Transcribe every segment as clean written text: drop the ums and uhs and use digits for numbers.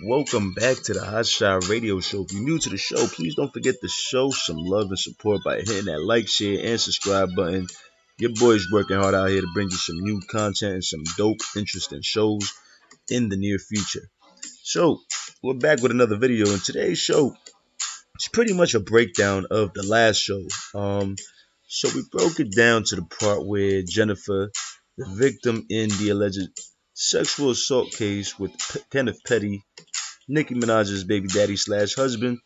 Welcome back to the Hot Shot Radio Show. If you're new to the show, please don't forget to show some love and support by hitting that like, share, and subscribe button. Your boy's working hard out here to bring you some new content and some dope, interesting shows in the near future. So, we're back with another video, and today's show is pretty much a breakdown of the last show. So we broke it down to the part where Jennifer, the victim in the alleged sexual assault case with Kenneth Petty, Nicki Minaj's baby daddy slash husband,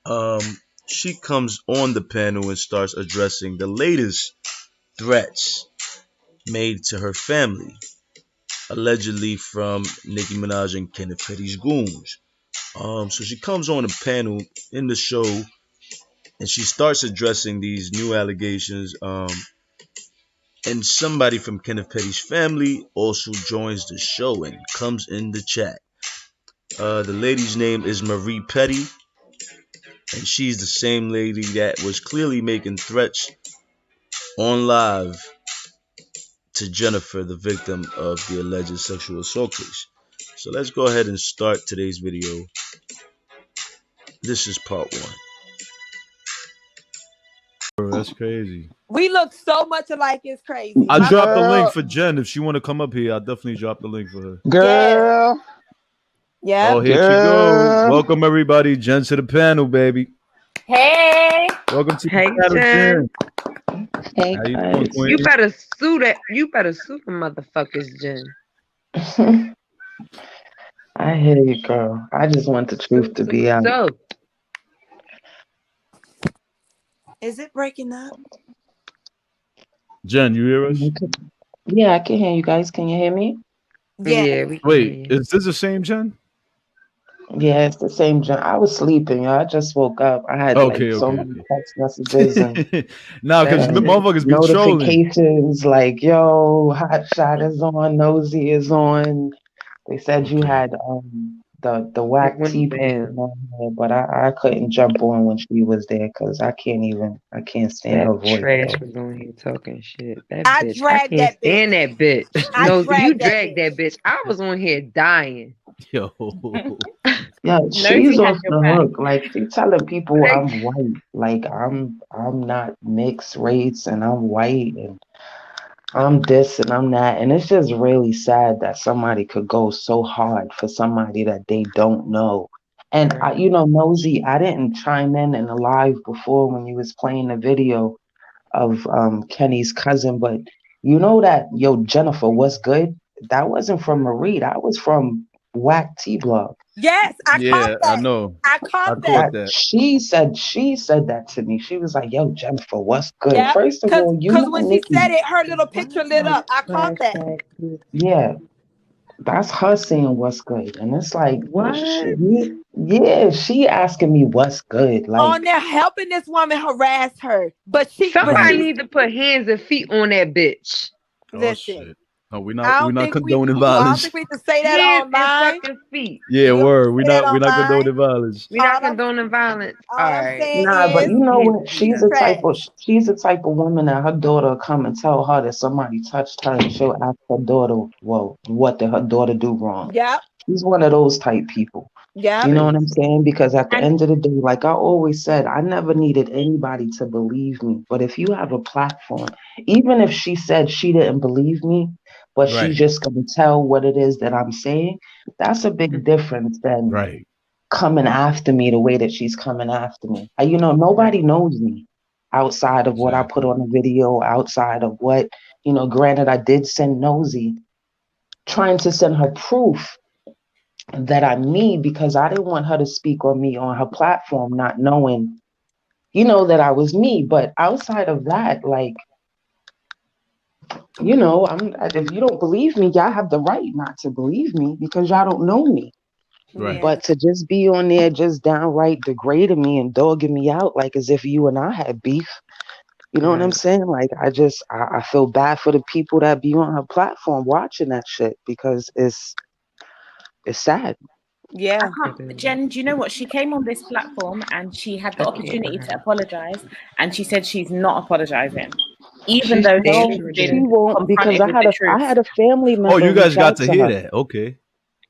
um, she comes on the panel and starts addressing the latest threats made to her family, allegedly from Nicki Minaj and Kenneth Petty's goons. So she comes on the panel in the show and she starts addressing these new allegations. And somebody from Kenneth Petty's family also joins the show and comes in the chat. The lady's name is Marie Petty, and she's the same lady that was clearly making threats on live to Jennifer, the victim of the alleged sexual assault case. So let's go ahead and start today's video. This is part one. That's crazy. We look so much alike, it's crazy. I dropped the link for Jen. If she want to come up here, I'll definitely drop the link for her. Girl. Yeah. Oh, here she go. Welcome, everybody. Jen to the panel, baby. Hey. Welcome to Hey, the panel, Jen. Hey, How you guys. doing, Queen? You better sue that. You better sue the motherfuckers, Jen. I hear you, girl. I just want the truth to be out. So, Is it breaking up? Jen, you hear us? Yeah, I can hear you guys. Can you hear me? yeah. We can Wait, hear you. is this the same Jen? Yeah, it's the same. I was sleeping, y'all. I just woke up. I had so many text messages and Nah, because motherfuckers be trolling. notifications like, yo, Hot Shot is on, Nosy is on. They said you had the whack tea person on here, but I couldn't jump on when she was there because I can't stand her That voice. trash was on here talking shit. That I bitch. dragged that bitch. Stand that bitch. I No, you dragged that dragged that bitch. I was on here dying. Yo. Yeah, she's Nosy off has the your back. hook. Like she's telling people I'm white. Like I'm not mixed race and I'm white and I'm this and I'm that. And it's just really sad that somebody could go so hard for somebody that they don't know. And Nosy, I didn't chime in the live before when you was playing the video of Kenny's cousin, but you know that Jennifer, what's good? That wasn't from Marie. That was from Whack T Blog. Yes, I caught that. I know. I caught that. She said that to me. She was like, "Yo, Jennifer, what's good?" Yeah, First of all, because when she said it, her little picture lit up. I caught that. Yeah, that's her saying what's good, and it's like, What? She asking me what's good. Like On there helping this woman harass her, but Somebody need to put hands and feet on that bitch. Listen. No, we're not condoning I don't violence. think we can say that Hands online. and fucking feet. Yeah, word. We're not online. condoning violence. We're not condoning violence. All All I'm right. saying Nah, but is, you know what? She's the trash. type of woman that her daughter come and tell her that somebody touched her, and she'll ask her daughter, well, what did her daughter do wrong? Yep. She's one of those type people. Yeah. You know what I'm saying? Because at the end of the day, like I always said, I never needed anybody to believe me. But if you have a platform, even if she said she didn't believe me, but she's just going to tell what it is that I'm saying, that's a big difference than coming after me the way that she's coming after me. Nobody knows me outside of what I put on the video, outside of what, granted, I did send Nosy, trying to send her proof that I'm me because I didn't want her to speak on me on her platform, not knowing, that I was me. But outside of that, like, if you don't believe me, y'all have the right not to believe me because y'all don't know me. Right. But to just be on there, just downright degrading me and dogging me out, like as if you and I had beef. You know what I'm saying? Like, I feel bad for the people that be on her platform watching that shit because it's sad. Yeah. Jen, do you know what? She came on this platform and she had the opportunity to apologize, and she said she's not apologizing, even though she won't, because I had a family member. Oh, you guys got to hear that? Okay.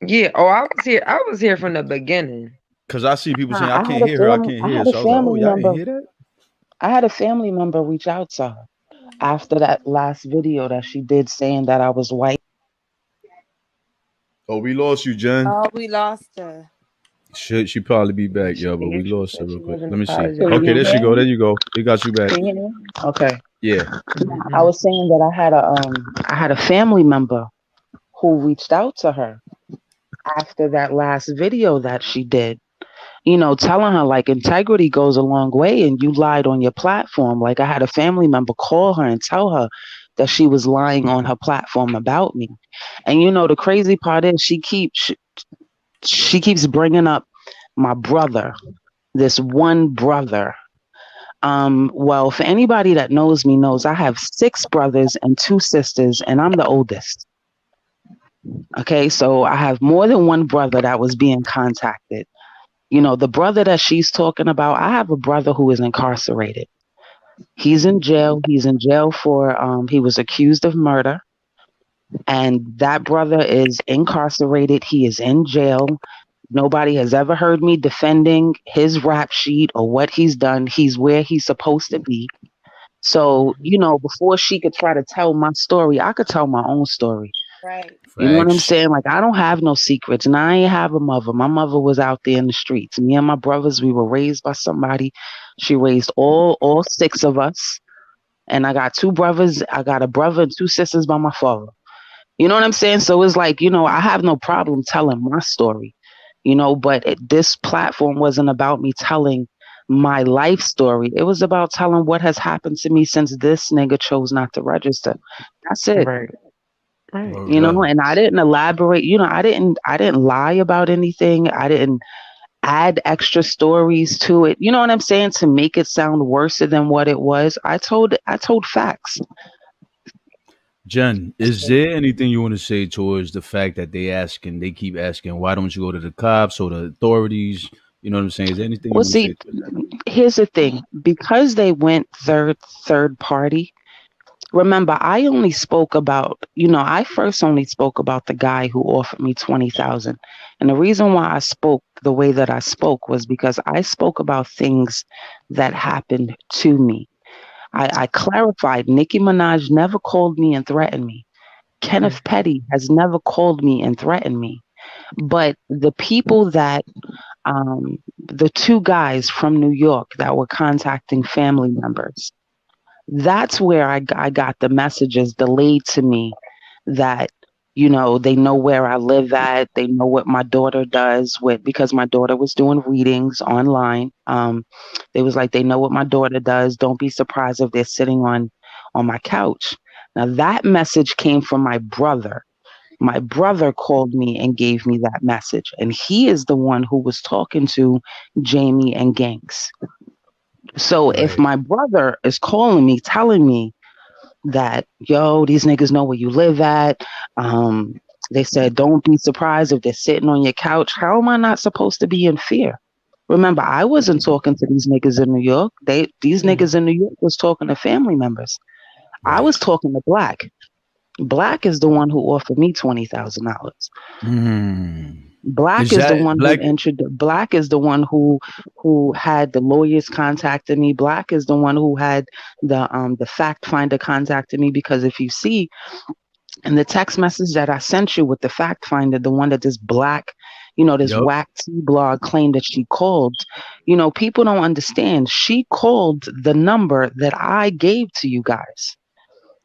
Yeah. Oh, I was here. I was here from the beginning. Because I see people saying, I I had can't a hear her. I family. can't I hear her. had a So I was like, oh, family y'all didn't member. hear that? I had a family member reach out to her after that last video that she did saying that I was white. Oh, we lost you, Jen. Oh, we lost her. Should she probably be back, yo? But we She lost her said real she quick. wasn't Let me see. Can you Okay, hear there apologizing. she me go. There now? you go. We got you back. Can you hear me? Okay. Yeah. I was saying that I had a family member who reached out to her after that last video that she did. You know, telling her like integrity goes a long way and you lied on your platform. Like I had a family member call her and tell her that she was lying on her platform about me. And you know, the crazy part is she keeps bringing up my brother, this one brother. Well, for anybody that knows me knows I have 6 brothers and 2 sisters, and I'm the oldest. Okay, so I have more than one brother that was being contacted. You know, the brother that she's talking about, I have a brother who is incarcerated. He's in jail. He's in jail for he was accused of murder. And that brother is incarcerated. He is in jail. Nobody has ever heard me defending his rap sheet or what he's done. He's where he's supposed to be. So, you know, before she could try to tell my story, I could tell my own story. Right. You know what I'm Facts. saying? Like, I don't have no secrets, and I ain't have a mother. My mother was out there in the streets. Me and my brothers, we were raised by somebody. She raised all 6 of us, and I got 2 brothers. I got a brother and 2 sisters by my father. You know what I'm saying? So it's like, you know, I have no problem telling my story, you know, but this platform wasn't about me telling my life story. It was about telling what has happened to me since this nigga chose not to register. That's it. Right. Right. Word You know, up. and I didn't elaborate, you know, I didn't lie about anything. I didn't add extra stories to it. You know what I'm saying? To make it sound worse than what it was. I told facts. Jen, is there anything you want to say towards the fact that they keep asking, why don't you go to the cops or the authorities? You know what I'm saying? Is there anything you Well, want to say see, towards that? here's the thing. Because they went third party, remember, I only spoke about, you know, I first only spoke about the guy who offered me 20,000. And the reason why I spoke the way that I spoke was because I spoke about things that happened to me. I clarified Nicki Minaj never called me and threatened me. Kenneth Petty has never called me and threatened me. But the people that the 2 guys from New York that were contacting family members, that's where I got the messages delayed to me that, you know, they know where I live at. They know what my daughter does with, because my daughter was doing readings online. They was like, they know what my daughter does. Don't be surprised if they're sitting on my couch. Now that message came from my brother. My brother called me and gave me that message. And he is the one who was talking to Jamie and Gangs. So if Right. my brother is calling me, telling me that, yo, these niggas know where you live at. They said, don't be surprised if they're sitting on your couch. How am I not supposed to be in fear? Remember, I wasn't talking to these niggas in New York. These niggas in New York was talking to family members. I Right. was talking to Black. Black is the one who offered me $20,000. Mm. Black Is is the that one who black? introduced. Black is the one who had the lawyers contacting me. Black is the one who had the fact finder contacting me, because if you see in the text message that I sent you with the fact finder, the one that this Black, you know, this Yup. whack T blog claimed that she called, you know, people don't understand. She called the number that I gave to you guys.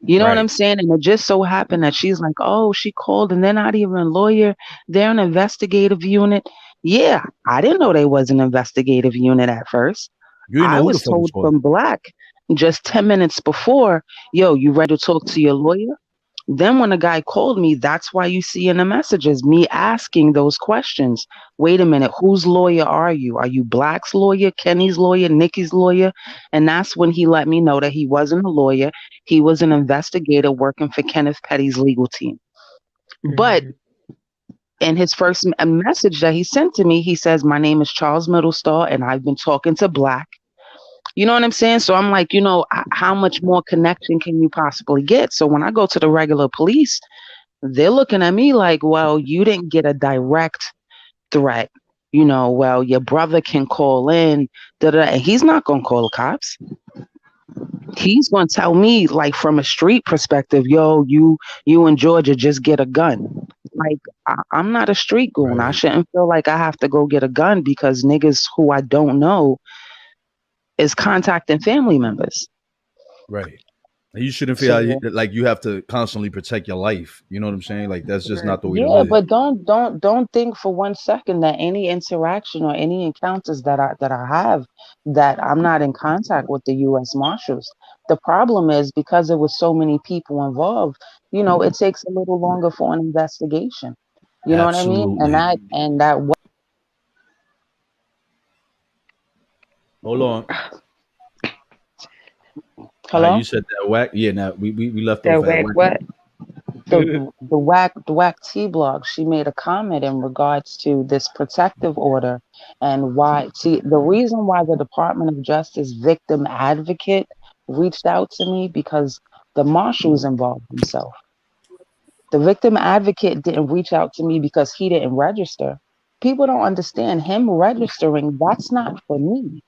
You know what I'm Right. saying? And it just so happened that she's like, oh, she called and they're not even a lawyer. They're an investigative unit. Yeah, I didn't know they was an investigative unit at first. You didn't I know who the was fuck was told calling. from Black just 10 minutes before, yo, you ready to talk to your lawyer? Then when a guy called me, that's why you see in the messages me asking those questions. Wait a minute, whose lawyer are you? Are you Black's lawyer, Kenny's lawyer, Nicki's lawyer? And that's when he let me know that he wasn't a lawyer. He was an investigator working for Kenneth Petty's legal team. But in his first message that he sent to me, he says, my name is Charles Middlestar and I've been talking to Black. You know what I'm saying? So I'm like, you know, how much more connection can you possibly get? So when I go to the regular police, they're looking at me like, well, you didn't get a direct threat. You know, well, your brother can call in, and he's not gonna call the cops. He's gonna tell me, like, from a street perspective, yo, you in Georgia, just get a gun. Like, I'm not a street goon. I shouldn't feel like I have to go get a gun because niggas who I don't know is contacting family members. Right. You shouldn't feel like you have to constantly protect your life. You know what I'm saying? Like, that's just not the way to live. But don't think for one second that any interaction or any encounters that I have, that I'm not in contact with the U.S. Marshals. The problem is because there was so many people involved, you know, it takes a little longer for an investigation. You know what I mean? And that Hold on. Hello? You said that whack. Yeah, now we left that off whack at what? The whack T blog, she made a comment in regards to this protective order and why. See, the reason why the Department of Justice victim advocate reached out to me, because the marshals involved himself. The victim advocate didn't reach out to me because he didn't register. People don't understand, him registering, that's not for me.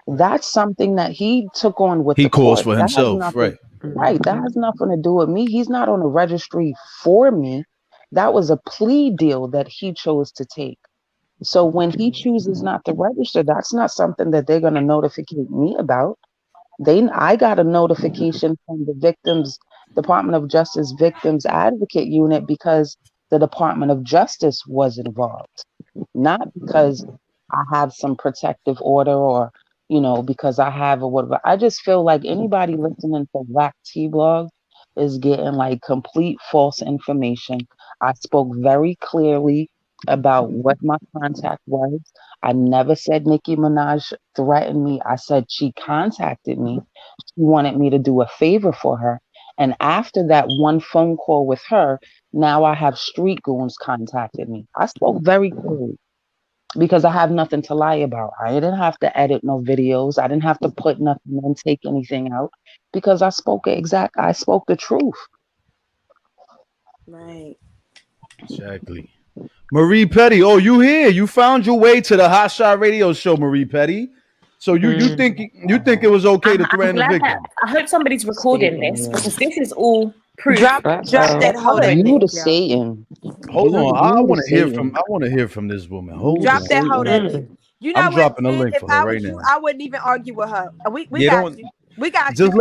That's something that he took on with he the calls court. for himself, right? Right. That has nothing to do with me. He's not on the registry for me. That was a plea deal that he chose to take. So when he chooses not to register, that's not something that they're going to notificate me about. I got a notification from the Department of Justice Victims Advocate Unit because the Department of Justice was involved, not because I have some protective order or, you know, because I have or whatever. I just feel like anybody listening to Whack T blog is getting like complete false information. I spoke very clearly about what my contact was. I never said Nicki Minaj threatened me. I said she contacted me. She wanted me to do a favor for her. And after that one phone call with her, now I have street goons contacted me. I spoke very clearly because I have nothing to lie about. I didn't have to edit no videos. I didn't have to put nothing in, take anything out, because I spoke the truth. Right. Exactly. Marie Petty, oh, you here? You found your way to the Hot Shot Radio Show, Marie Petty. So you think it was okay to threaten the victim? I hope somebody's recording this because this is all proof. Drop that hoe that You dick, the yo. Satan. Hold on, I want to hear from this woman. Drop that hoe that dick. You know I'm what, dropping a Jen, link if for her I right was you, now. I wouldn't even argue with her. We Yeah, got you. We got Just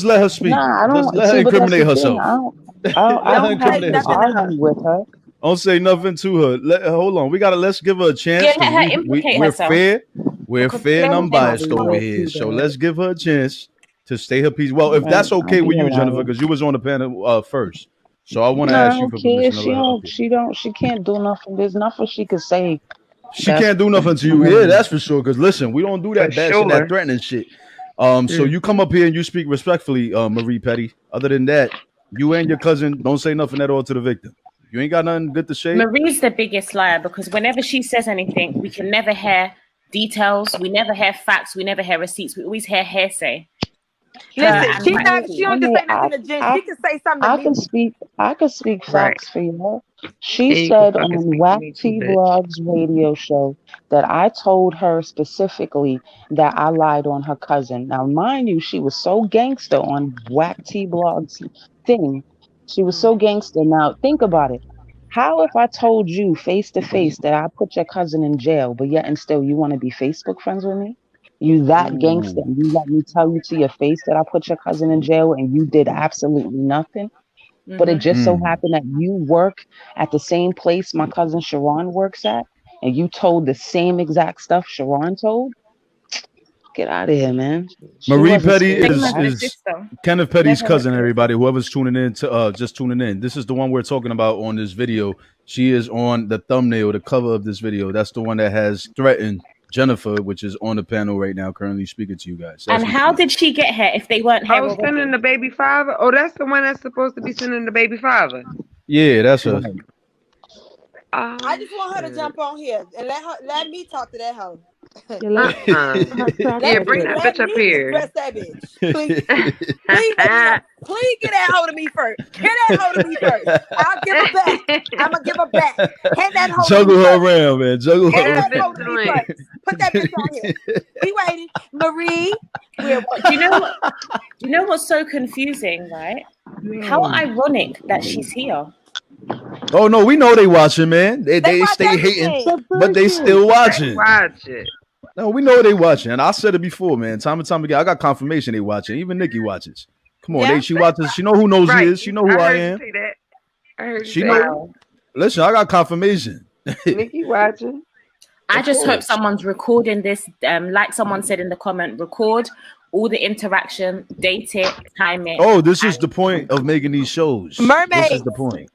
you. let her speak. Nah, I don't Just let her see, but that's incriminate the thing. herself. I don't have say to nothing to her. argue with her. Don't say nothing to her. Hold on. Let's give her a chance. Yeah, let her implicate we're herself. fair. We're fair and unbiased over will here. do So that. let's give her a chance to stay her piece. Well, if that's okay with you, Jennifer, because you was on the panel first. So I want to ask you for permission to let her up here. She can't do nothing. There's nothing she could say. She can't do nothing to you here, that's for sure. Because listen, we don't do that For bad shit, that threatening shit. So you come up here and you speak respectfully, Marie Petty. Other than that, you and your cousin don't say nothing at all to the victim. You ain't got nothing good to say. Marie's the biggest liar because whenever she says anything, we can never hear details. We never hear facts. We never hear receipts. We always hear hearsay. Listen, she don't just say nothing to Jen. She can say something to me. I can speak facts for you. She said on Whack T Vlog's radio show that I told her specifically that I lied on her cousin. Now, mind you, she was so gangster on Whack T Vlog's thing. She was so gangster. Now, think about it. How if I told you face to face that I put your cousin in jail, but yet and still you want to be Facebook friends with me? You that gangster, and you let me tell you to your face that I put your cousin in jail and you did absolutely nothing. But it just so happened that you work at the same place my cousin Sharon works at, and you told the same exact stuff Sharon told. Get out of here, man. Marie Petty is Kenneth Petty's cousin, everybody. Whoever's tuning in to just tuning in. This is the one we're talking about on this video. She is on the thumbnail, the cover of this video. That's the one that has threatened Jennifer, which is on the panel right now, currently speaking to you guys. And how did she get here if they weren't here? I was sending the baby father. Oh, that's the one that's supposed to be sending the baby father. Yeah, that's her. I just want her to jump on here and let me talk to that hoe. Yeah, bring that bitch up here. Dress that bitch. Please get that hold of me first. Get that hold of me first. I'll give her back. I'm gonna give her back. Hand that hold Juggle of me her first. around, man. Juggle her around. Hold of me first. Put that bitch on here. We waiting. Marie, do you know what's so confusing, right? How ironic that she's here. Oh no, we know they watching, man. They stay hating, but they still watching. Watch it. No, we know they watching. And I said it before, man. Time and time again. I got confirmation they watching. Even Nicki watches. Come on, she watches. She know who knows he is. She know who I am. I heard you she know. Listen, I got confirmation. Nicki watching. I just hope someone's recording this. Like someone said in the comment, record all the interaction, date it, time it. Oh, this is the point of making these shows. Mermaids. This is the point.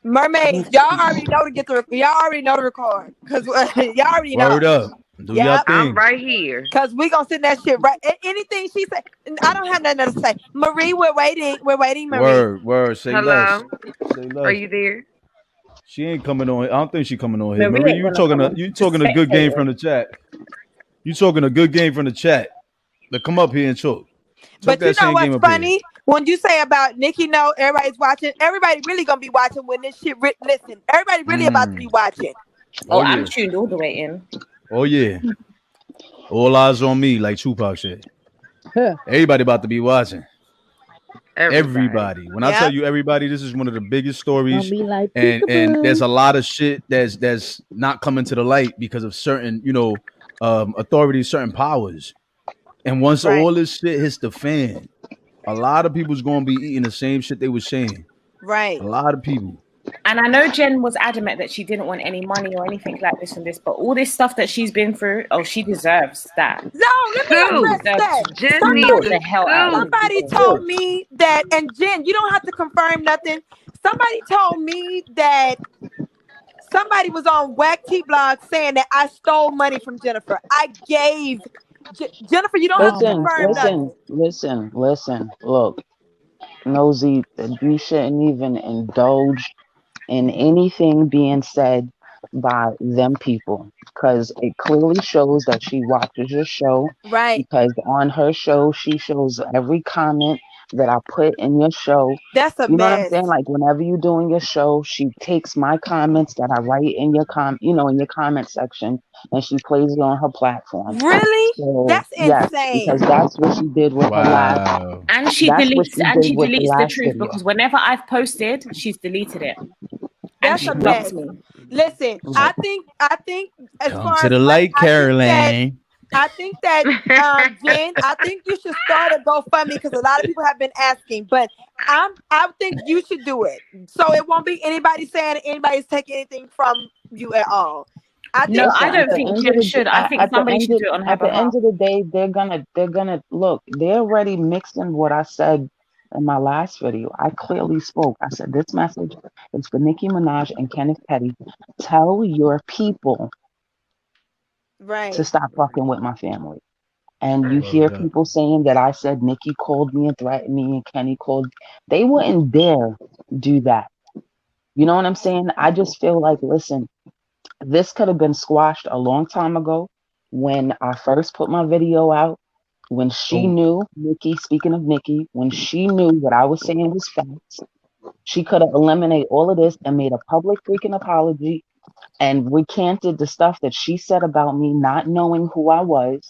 Mermaids, y'all already know to get the. Y'all already know to record because y'all already know. Word up. Do your thing. I'm right here. Because we gonna send that shit right. Anything she said, I don't have nothing else to say. Marie, we're waiting. We're waiting, Marie. Word. Say less. Say less. Are you there? She ain't coming on. I don't think she coming on here. Marie, you talking a good game from the chat. You talking a good game from the chat. Now come up here and talk. But you know what's funny? When you say about Nicki, no, everybody's watching. Everybody really gonna be watching when this shit. Listen, everybody really about to be watching. Oh, I'm tuned all the way in. Oh yeah, all eyes on me, like Tupac said. Everybody about to be watching. Everybody. When I tell you everybody, this is one of the biggest stories, and there's a lot of shit that's not coming to the light because of certain, authorities, certain powers. And once all this shit hits the fan, a lot of people's gonna be eating the same shit they were saying. Right. A lot of people. And I know Jen was adamant that she didn't want any money or anything like this from this, but all this stuff that she's been through, she deserves that. No, let me address that. Somebody told me that, and Jen, you don't have to confirm nothing. Somebody told me that somebody was on Wack T Blog saying that I stole money from Jennifer. I gave Jennifer. You don't have to confirm nothing. Listen. Look, Nosy, you shouldn't even indulge in anything being said by them people, because it clearly shows that she watches your show. Right. Because on her show, she shows every comment that I put in your show. That's a mess. What I'm saying? Like whenever you're doing your show, she takes my comments that I write in your in your comment section, and she plays it on her platform. Really? So, that's insane. Because that's what she did with her last. And she deletes the truth video. Because whenever I've posted, she's deleted it. That's a mess. Listen, I think as Come far to as the light, Caroline. I think that Jen, I think you should start a GoFundMe because a lot of people have been asking, but I think you should do it so it won't be anybody saying anybody's taking anything from you at all. I don't think Jen should. I think somebody should do it on her behalf. At the end of the day, they're gonna look. They're already mixing what I said in my last video. I clearly spoke. I said this message is for Nicki Minaj and Kenneth Petty. Tell your people to stop fucking with my family. And you hear people saying that I said Nicki called me and threatened me and Kenny called. They wouldn't dare do that. You know what I'm saying? I just feel like, listen, this could have been squashed a long time ago when I first put my video out. When she knew, Nicki, speaking of Nicki, when she knew what I was saying was facts, she could have eliminated all of this and made a public freaking apology and recanted the stuff that she said about me not knowing who I was.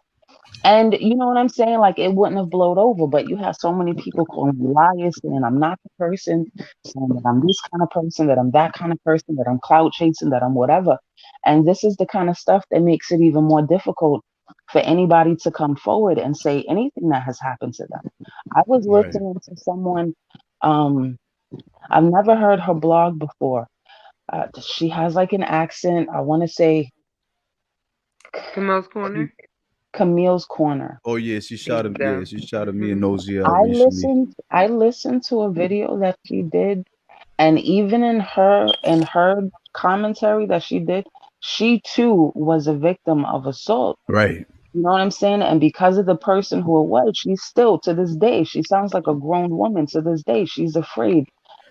And you know what I'm saying? Like, it wouldn't have blown over, but you have so many people calling me liars, saying I'm not the person, saying that I'm this kind of person, that I'm that kind of person, that I'm clout chasing, that I'm whatever. And this is the kind of stuff that makes it even more difficult for anybody to come forward and say anything that has happened to them. I was listening to someone, I've never heard her blog before. She has like an accent. I want to say Camille's Corner. Camille's Corner. Oh yeah, she shouted me and Nosy out I listened to a video that she did, and even in her commentary that she did, she too was a victim of assault. Right. You know what I'm saying? And because of the person who it was, she's still, to this day, she sounds like a grown woman. To this day, she's afraid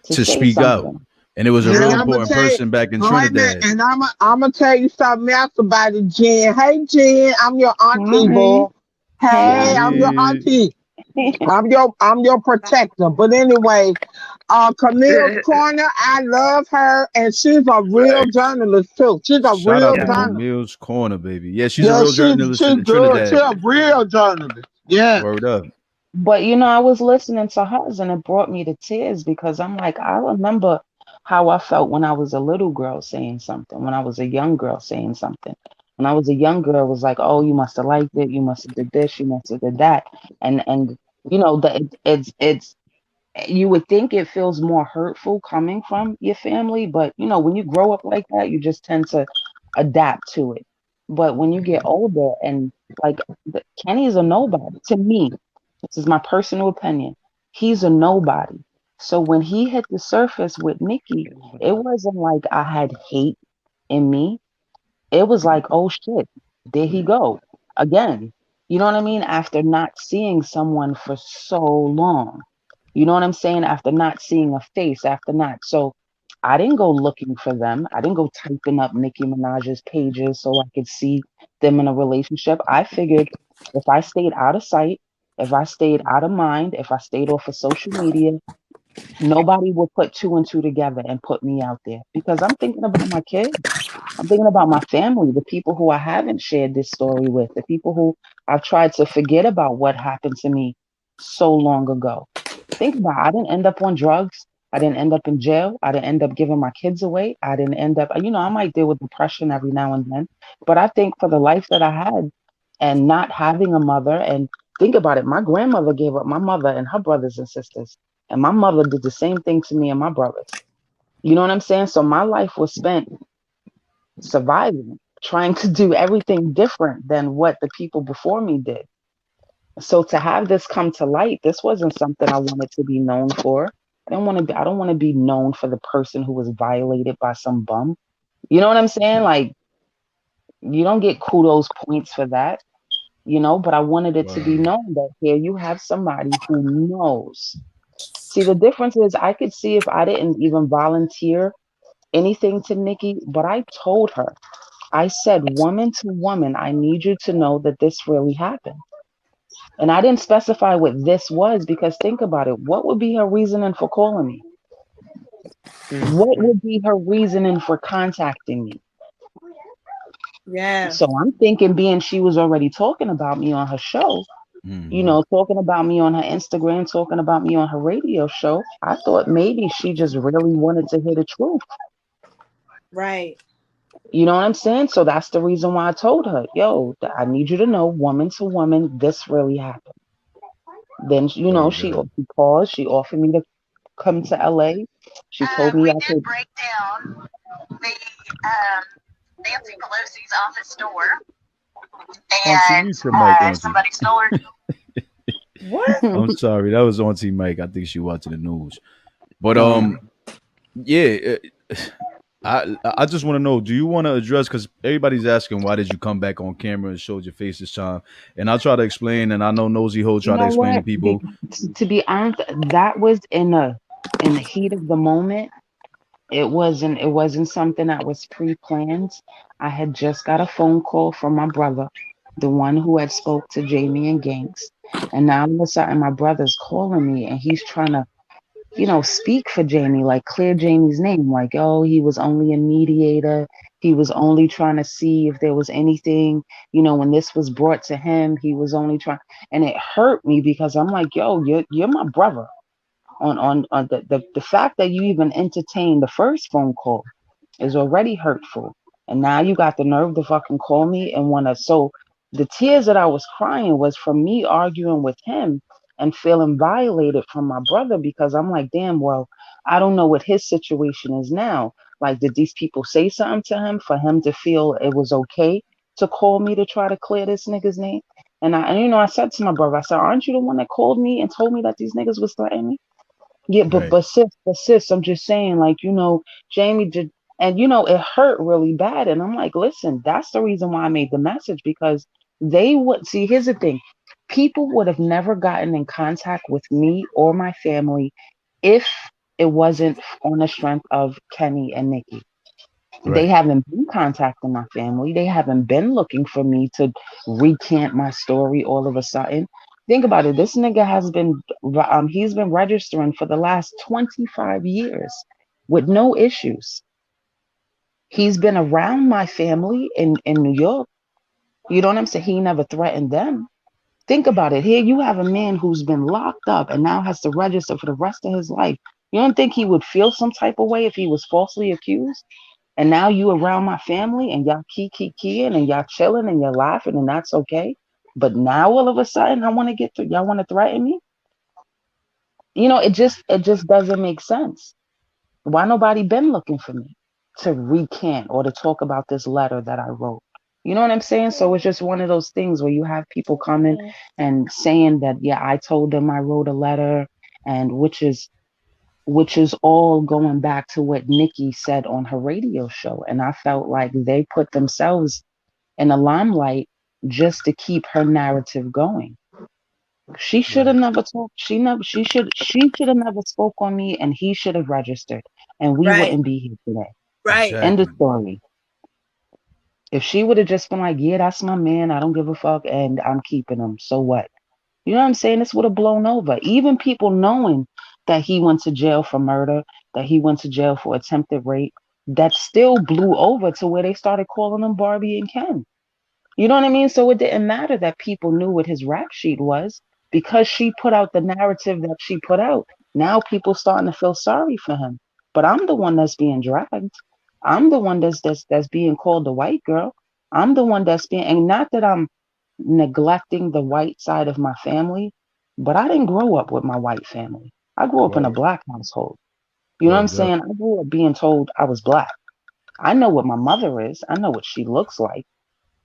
to say speak something. out. And it was a real important person back in Trinidad. And I'm gonna tell you something else about it, Jen. Hey, Jen, I'm your auntie, boy. Hey, I'm your auntie. I'm your protector. But anyway, Camille's Corner, I love her, and she's a real journalist too. She's a Shout real out to journalist. Camille's Corner, baby. Yeah, she's a real journalist in good. Trinidad. She's a real journalist. Yeah. Word up. But I was listening to hers and it brought me to tears because I'm like, I remember how I felt when I was a little girl saying something, when I was a young girl saying something. When I was a young girl, it was like, oh, you must have liked it, you must have did this, you must have did that. And it's you would think it feels more hurtful coming from your family, but when you grow up like that, you just tend to adapt to it. But when you get older and like Kenny is a nobody to me. This is my personal opinion. He's a nobody. So when he hit the surface with Nicki, it wasn't like I had hate in me. It was like, oh shit, there he go again. You know what I mean? After not seeing someone for so long. You know what I'm saying? After not seeing a face, after not. So I didn't go looking for them. I didn't go typing up Nicki Minaj's pages so I could see them in a relationship. I figured if I stayed out of sight, if I stayed out of mind, if I stayed off of social media, nobody would put two and two together and put me out there because I'm thinking about my kids. I'm thinking about my family, the people who I haven't shared this story with, the people who I've tried to forget about what happened to me so long ago. Think about it. I didn't end up on drugs. I didn't end up in jail. I didn't end up giving my kids away. I didn't end up, I might deal with depression every now and then. But I think for the life that I had and not having a mother, and think about it, my grandmother gave up my mother and her brothers and sisters. And my mother did the same thing to me and my brothers. You know what I'm saying? So my life was spent surviving, trying to do everything different than what the people before me did. So to have this come to light, this wasn't something I wanted to be known for. I don't want to be known for the person who was violated by some bum. You know what I'm saying? Like, you don't get kudos points for that, but I wanted it to be known that here you have somebody who knows. See, the difference is I could see if I didn't even volunteer anything to Nicki, but I told her, I said, woman to woman, I need you to know that this really happened. And I didn't specify what this was because think about it. What would be her reasoning for calling me? What would be her reasoning for contacting me? Yeah. So I'm thinking being she was already talking about me on her show, talking about me on her Instagram, talking about me on her radio show, I thought maybe she just really wanted to hear the truth. Right. You know what I'm saying? So that's the reason why I told her, yo, I need you to know, woman to woman, this really happened. Then, she paused. She offered me to come to LA. She told me I could break down the Nancy Pelosi's office door. And somebody stole her. What? I'm sorry. That was Auntie Mike. I think she watching the news. But yeah. I just want to know, do you want to address, because everybody's asking why did you come back on camera and showed your face this time, and I'll try to explain, and I know Nosy Ho try to explain to people. To be honest, that was in the heat of the moment. It wasn't something that was pre-planned. I had just got a phone call from my brother, the one who had spoke to Jamie and Gangs, and now all of a sudden my brother's calling me and he's trying to speak for Jamie, like clear Jamie's name, like, oh, he was only a mediator. He was only trying to see if there was anything, when this was brought to him, he was only trying, and it hurt me because I'm like, yo, you're my brother. On the fact that you even entertained the first phone call is already hurtful. And now you got the nerve to fucking call me and so the tears that I was crying was from me arguing with him and feeling violated from my brother because I'm like, damn, well, I don't know what his situation is now. Like, did these people say something to him for him to feel it was okay to call me to try to clear this nigga's name? And I said to my brother, I said, aren't you the one that called me and told me that these niggas was threatening me? Yeah, but sis, I'm just saying, like, Jamie did, and it hurt really bad. And I'm like, listen, that's the reason why I made the message, because they would see, here's the thing, people would have never gotten in contact with me or my family if it wasn't on the strength of Kenny and Nicki. Right. They haven't been contacting my family. They haven't been looking for me to recant my story all of a sudden. Think about it. This nigga has been, he's been registering for the last 25 years with no issues. He's been around my family in New York. You know what I'm saying? He never threatened them. Think about it. Here you have a man who's been locked up and now has to register for the rest of his life. You don't think he would feel some type of way if he was falsely accused? And now you around my family and y'all keying and y'all chilling and you're laughing and that's okay. But now all of a sudden I want to get y'all want to threaten me? You know, it just doesn't make sense. Why nobody been looking for me to recant or to talk about this letter that I wrote? You know what I'm saying? So it's just one of those things where you have people coming and saying that, yeah, I told them I wrote a letter, and which is all going back to what Nicki said on her radio show. And I felt like they put themselves in the limelight just to keep her narrative going. She should have never talked. She should have never spoke on me, and he should have registered, and we wouldn't be here today. Right. Exactly. End of story. If she would have just been like, yeah, that's my man, I don't give a fuck, and I'm keeping him, so what? You know what I'm saying? This would have blown over. Even people knowing that he went to jail for murder, that he went to jail for attempted rape, that still blew over to where they started calling him Barbie and Ken. You know what I mean? So it didn't matter that people knew what his rap sheet was, because she put out the narrative that she put out. Now people starting to feel sorry for him. But I'm the one that's being dragged. I'm the one that's being called the white girl. I'm the one that's being, and not that I'm neglecting the white side of my family, but I didn't grow up with my white family. I grew up in a black household. You know what I'm saying? I grew up being told I was black. I know what my mother is. I know what she looks like.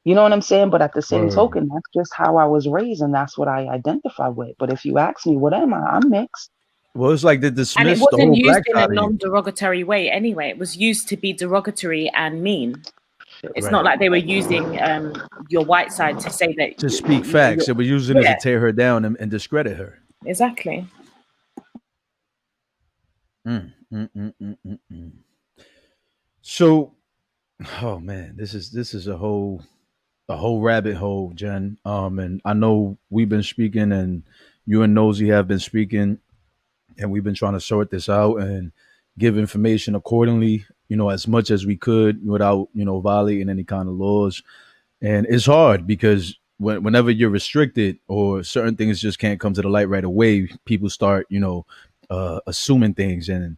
You know what I'm saying? But at the same token, that's just how I was raised, and that's what I identify with. But if you ask me, what am I? I'm mixed. Well, it's like they dismissed and it the wasn't whole used black in a side of you. non-derogatory way anyway. It was used to be derogatory and mean. It's Right. not like they were using your white side to say that. To speak facts. They were using it to tear her down and discredit her. Exactly. So, oh man, this is a whole rabbit hole, Jen. And I know we've been speaking, and you and Nosy have been speaking, and we've been trying to sort this out and give information accordingly, you know, as much as we could without, you know, violating any kind of laws. And it's hard because whenever you're restricted or certain things just can't come to the light right away, people start, you know, assuming things, and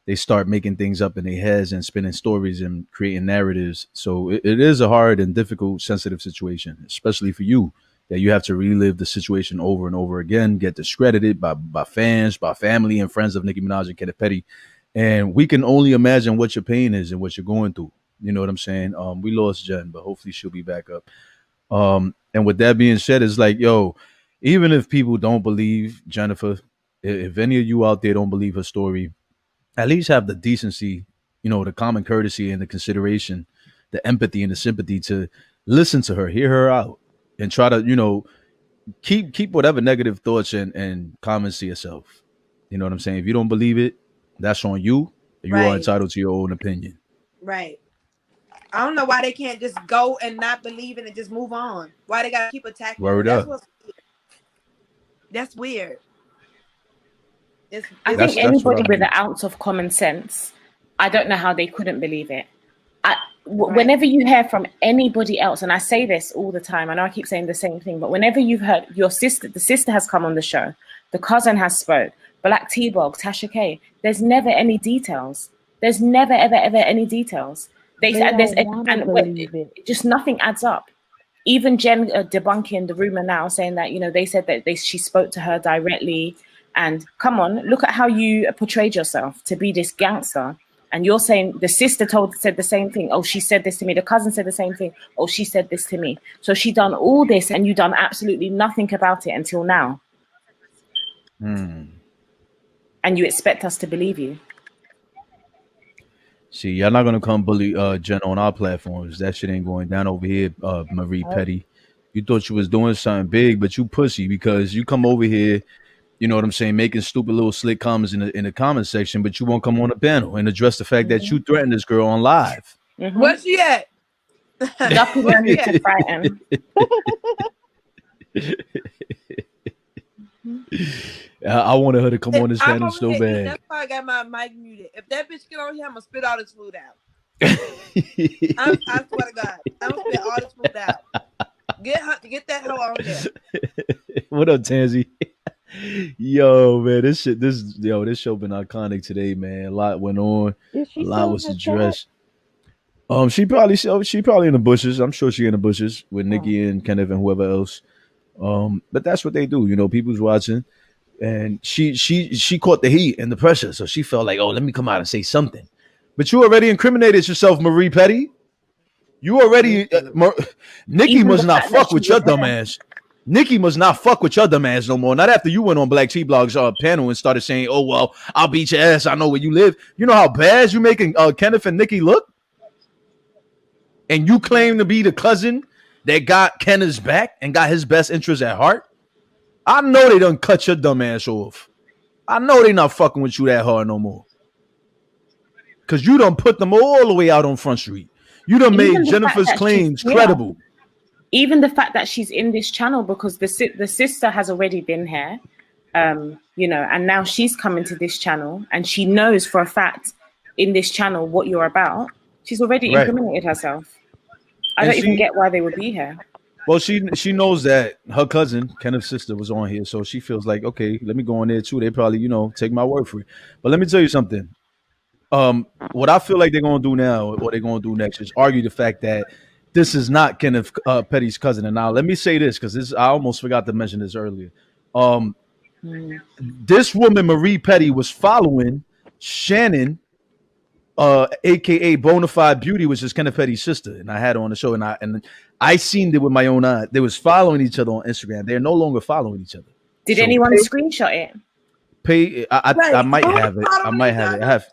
they start making things up in their heads and spinning stories and creating narratives. So it is a hard and difficult, sensitive situation, especially for you, that you have to relive the situation over and over again, get discredited by fans, by family and friends of Nicki Minaj and Kenneth Petty. And we can only imagine what your pain is and what you're going through. You know what I'm saying? We lost Jen, but hopefully she'll be back up. And with that being said, it's like, yo, even if people don't believe Jennifer, if any of you out there don't believe her story, at least have the decency, you know, the common courtesy and the consideration, the empathy and the sympathy to listen to her, hear her out, and try to, you know, keep whatever negative thoughts and comments to yourself. You know what I'm saying? If you don't believe it, that's on you. You are entitled to your own opinion. Right. I don't know why they can't just go and not believe it and just move on. Why they gotta keep attacking? Word up. That's weird. I think anybody with an ounce of common sense, I don't know how they couldn't believe it. Whenever you hear from anybody else, and I say this all the time, I know I keep saying the same thing, but whenever you've heard the sister has come on the show, the cousin has spoke, Black T-Bog, Tasha K, there's never any details. There's never, ever, ever any details. Just nothing adds up. Even Jen debunking the rumor now, saying that, you know, they said that she spoke to her directly. And come on, look at how you portrayed yourself to be this gangster. And you're saying the sister said the same thing. Oh, she said this to me. The cousin said the same thing. Oh, she said this to me. So she done all this and you done absolutely nothing about it until now. And you expect us to believe you. See, y'all not gonna come bully Jen on our platforms. That shit ain't going down over here, Marie Petty. You thought you was doing something big, but you pussy, because you come over here you know what I'm saying, making stupid little slick comments in the comment section, but you won't come on the panel and address the fact that you threatened this girl on live. Where's she at? I wanted her to come on this panel so bad. That's why I got my mic muted. If that bitch get on here, I'm gonna spit all this food out. I swear to God, I'm gonna spit all this food out. Get that hoe on there. What up, Tansy? Yo, man, this show been iconic today, man. A lot went on. A lot was addressed. She probably in the bushes. I'm sure she in the bushes with Nicki and Kenneth and whoever else. But that's what they do. You know, people's watching, and she caught the heat and the pressure, so she felt like, oh, let me come out and say something. But you already incriminated yourself, Marie Petty. You already Nicki must not fuck with your dumb ass. Nicki must not fuck with your dumb ass no more. Not after you went on Black Tea Blog's panel and started saying, oh, well, I'll beat your ass. I know where you live. You know how bad you making Kenneth and Nicki look? And you claim to be the cousin that got Kenneth's back and got his best interest at heart? I know they done cut your dumb ass off. I know they not fucking with you that hard no more. Because you done put them all the way out on Front Street. You done made Jennifer's claims credible. Even the fact that she's in this channel, because the sister has already been here, you know, and now she's coming to this channel and she knows for a fact in this channel what you're about. She's already incriminated herself. I don't even get why they would be here. Well, she knows that her cousin, Kenneth's sister, was on here, so she feels like, okay, let me go on there too. They probably, you know, take my word for it. But let me tell you something. What I feel like they're gonna do now, what they're gonna do next, is argue the fact that this is not Kenneth Petty's cousin. And now let me say this, because I almost forgot to mention this earlier. This woman, Marie Petty, was following Shannon, aka Bonafide Beauty, which is Kenneth Petty's sister, and I had her on the show, and I seen it with my own eye. They was following each other on Instagram. They're no longer following each other. Did anyone screenshot it? I might have it. I have.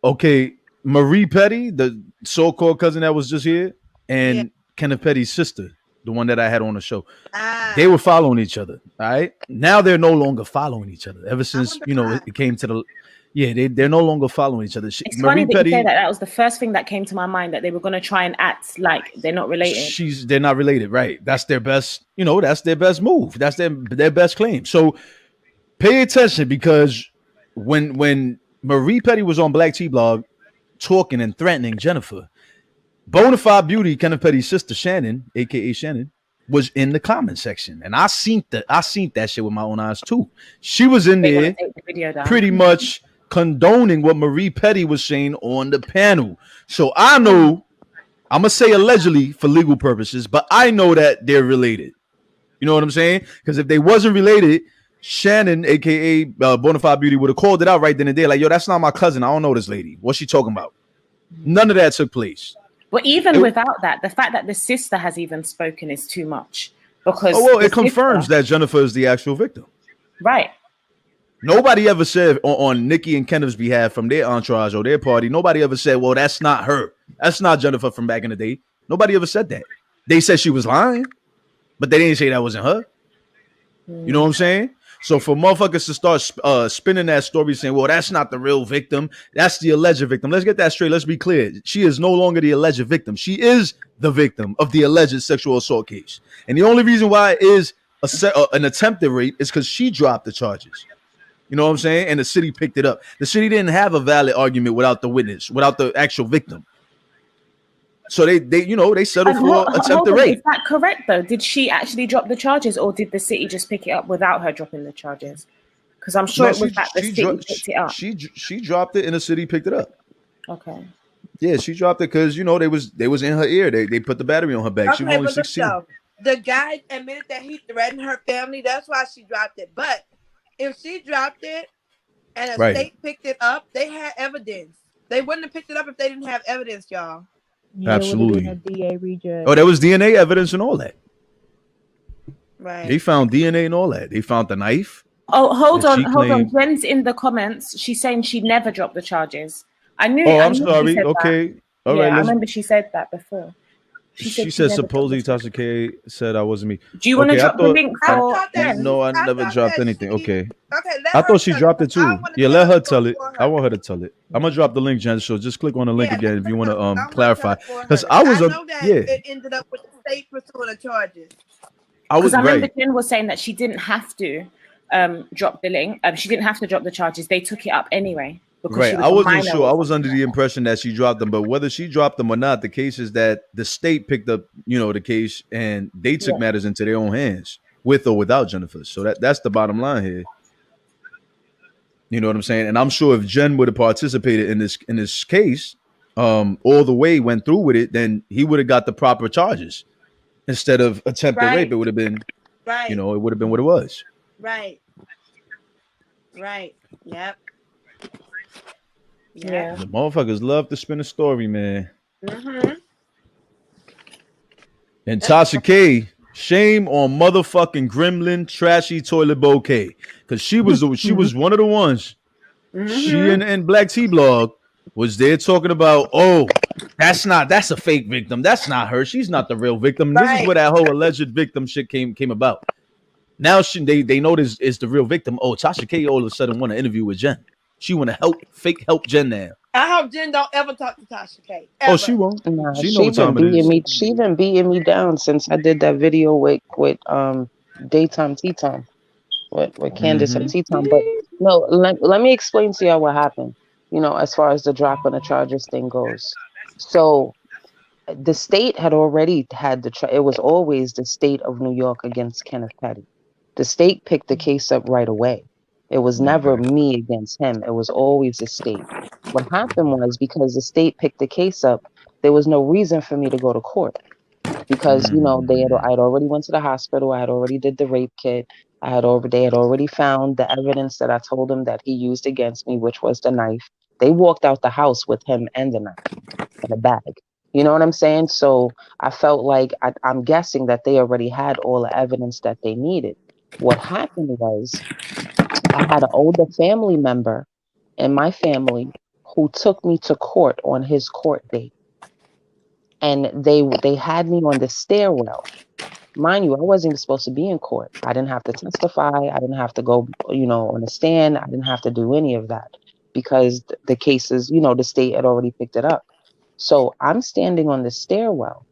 Okay, Marie Petty, the so-called cousin that was just here, and Kenneth Petty's sister, the one that I had on the show, they were following each other. All right, now they're no longer following each other. Ever since it came to the. Yeah, they're no longer following each other. It's funny that you say that. That was the first thing that came to my mind, that they were going to try and act like they're not related. They're not related, right? That's their best, you know, that's their best move. That's their best claim. So pay attention, because when Marie Petty was on Black Tea Blog talking and threatening Jennifer, Bonafide Beauty, Kenneth Petty's sister Shannon, aka Shannon, was in the comment section, and I seen that shit with my own eyes too. She was in there pretty much condoning what Marie Petty was saying on the panel. So I know, I'm gonna say allegedly for legal purposes, but I know that they're related. You know what I'm saying? Because if they wasn't related, Shannon, aka Bonafide Beauty, would have called it out right then and there, like, yo, that's not my cousin. I don't know this lady. What's she talking about? None of that took place. But even without that, the fact that the sister has even spoken is too much. Because it confirms that Jennifer is the actual victim. Right. Nobody ever said on Nicki and Kenneth's behalf from their entourage or their party, nobody ever said, well, that's not her. That's not Jennifer from back in the day. Nobody ever said that. They said she was lying, but they didn't say that wasn't her. You know what I'm saying? So for motherfuckers to start spinning that story saying, well, that's not the real victim, that's the alleged victim. Let's get that straight. Let's be clear. She is no longer the alleged victim. She is the victim of the alleged sexual assault case. And the only reason why it is an attempted rape is because she dropped the charges. You know what I'm saying? And the city picked it up. The city didn't have a valid argument without the witness, without the actual victim. So they settled for attempted rape. Is that correct though? Did she actually drop the charges, or did the city just pick it up without her dropping the charges? Because I'm sure it was that the city picked it up. She dropped it and the city picked it up. Okay. Yeah, she dropped it because they was in her ear. They put the battery on her back. She was only 16. The guy admitted that he threatened her family. That's why she dropped it. But if she dropped it and a state picked it up, they had evidence. They wouldn't have picked it up if they didn't have evidence, y'all. Absolutely. A DA reject. Oh, there was DNA evidence and all that. Right. They found DNA and all that. They found the knife. Oh, hold on. Jen's in the comments. She's saying she never dropped the charges. I knew. Oh, I'm sorry. Okay. All right. I remember she said that before. She said supposedly Tasha K said I wasn't me. Do you want to drop the link for No, I never dropped anything. Okay. I thought she dropped it too. Yeah, let her tell it. I want her to tell it. I'm gonna drop the link, Jen. So just click on the link again if you want to clarify. Because I was it ended up with the state pursuing the charges. Because I remember Jen was saying that she didn't have to drop the link. She didn't have to drop the charges. They took it up anyway. Right. I wasn't sure. I was under the impression that she dropped them, but whether she dropped them or not, the case is that the state picked up, the case and they took matters into their own hands, with or without Jennifer. So that's the bottom line here. You know what I'm saying? And I'm sure if Jen would have participated in this case, all the way went through with it, then he would have got the proper charges instead of attempted rape. It would have been, it would have been what it was. Right. Yep. Yeah. The motherfuckers love to spin a story, man. Mm-hmm. And Tasha K, shame on motherfucking Gremlin Trashy Toilet Bouquet, because she was one of the ones. Mm-hmm. She and Black T Blog was there talking about, that's a fake victim. That's not her. She's not the real victim. Right. This is where that whole alleged victim shit came about. Now they know this is the real victim. Tasha K all of a sudden want to interview with Jen. She want to help Jen now. I hope Jen don't ever talk to Tasha K. Ever. She won't. Nah, she been beating me. She been beating me down since I did that video with daytime tea time with Candace and tea time. But no, let me explain to y'all what happened. As far as the drop on the charges thing goes. So the state had already had it was always the state of New York against Kenneth Petty. The state picked the case up right away. It was never me against him. It was always the state. What happened was, because the state picked the case up, there was no reason for me to go to court, because I had already went to the hospital. I had already did the rape kit. They had already found the evidence that I told them that he used against me, which was the knife. They walked out the house with him and the knife in a bag. You know what I'm saying? So I felt like I'm guessing that they already had all the evidence that they needed. What happened was, I had an older family member in my family who took me to court on his court date. And they had me on the stairwell. Mind you, I wasn't even supposed to be in court. I didn't have to testify. I didn't have to go, on the stand. I didn't have to do any of that, because the cases, the state had already picked it up. So I'm standing on the stairwell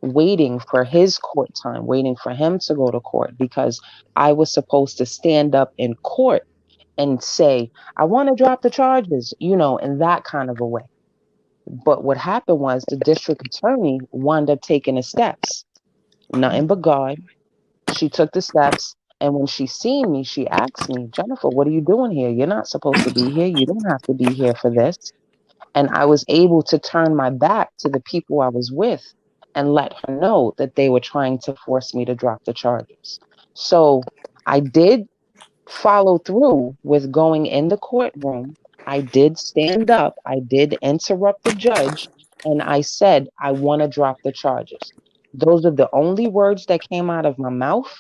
waiting for his court time, waiting for him to go to court, because I was supposed to stand up in court and say, I want to drop the charges, in that kind of a way. But what happened was, the district attorney wound up taking the steps. Nothing but God. She took the steps. And when she seen me, she asked me, Jennifer, what are you doing here? You're not supposed to be here. You don't have to be here for this. And I was able to turn my back to the people I was with and let her know that they were trying to force me to drop the charges. So I did follow through with going in the courtroom. I did stand up. I did interrupt the judge. And I said, I want to drop the charges. Those are the only words that came out of my mouth.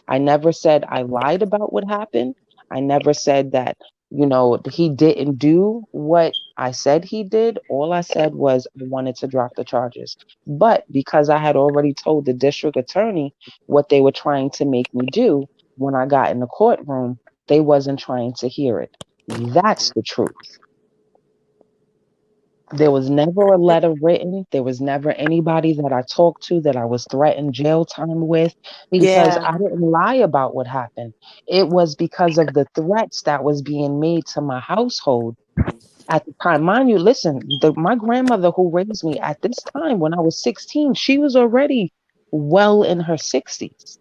I never said I lied about what happened. I never said that, he didn't do what I said he did. All I said was I wanted to drop the charges. But because I had already told the district attorney what they were trying to make me do, when I got in the courtroom, they wasn't trying to hear it. That's the truth. There was never a letter written. There was never anybody that I talked to that I was threatened jail time with, because I didn't lie about what happened. It was because of the threats that was being made to my household at the time. Mind you, listen, my grandmother who raised me at this time, when I was 16, she was already well in her 60s.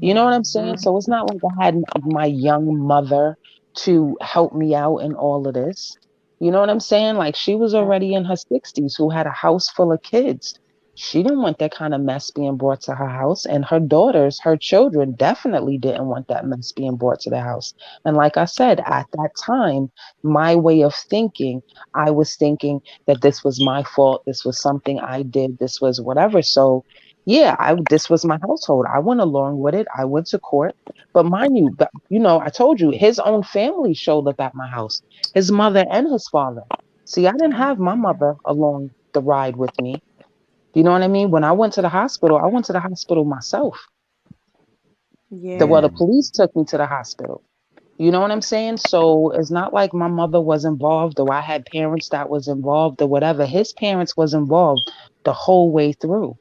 You know what I'm saying? So it's not like I had my young mother to help me out in all of this. You know what I'm saying? Like, she was already in her 60s, who had a house full of kids. She didn't want that kind of mess being brought to her house. And her daughters, her children, definitely didn't want that mess being brought to the house. And like I said, at that time, my way of thinking, I was thinking that this was my fault. This was something I did. This was whatever. So yeah, this was my household. I went along with it. I went to court. But mind you, I told you, his own family showed up at my house, his mother and his father. See, I didn't have my mother along the ride with me. You know what I mean? When I went to the hospital myself. Yeah. The police took me to the hospital. You know what I'm saying? So it's not like my mother was involved or I had parents that was involved or whatever. His parents was involved the whole way through.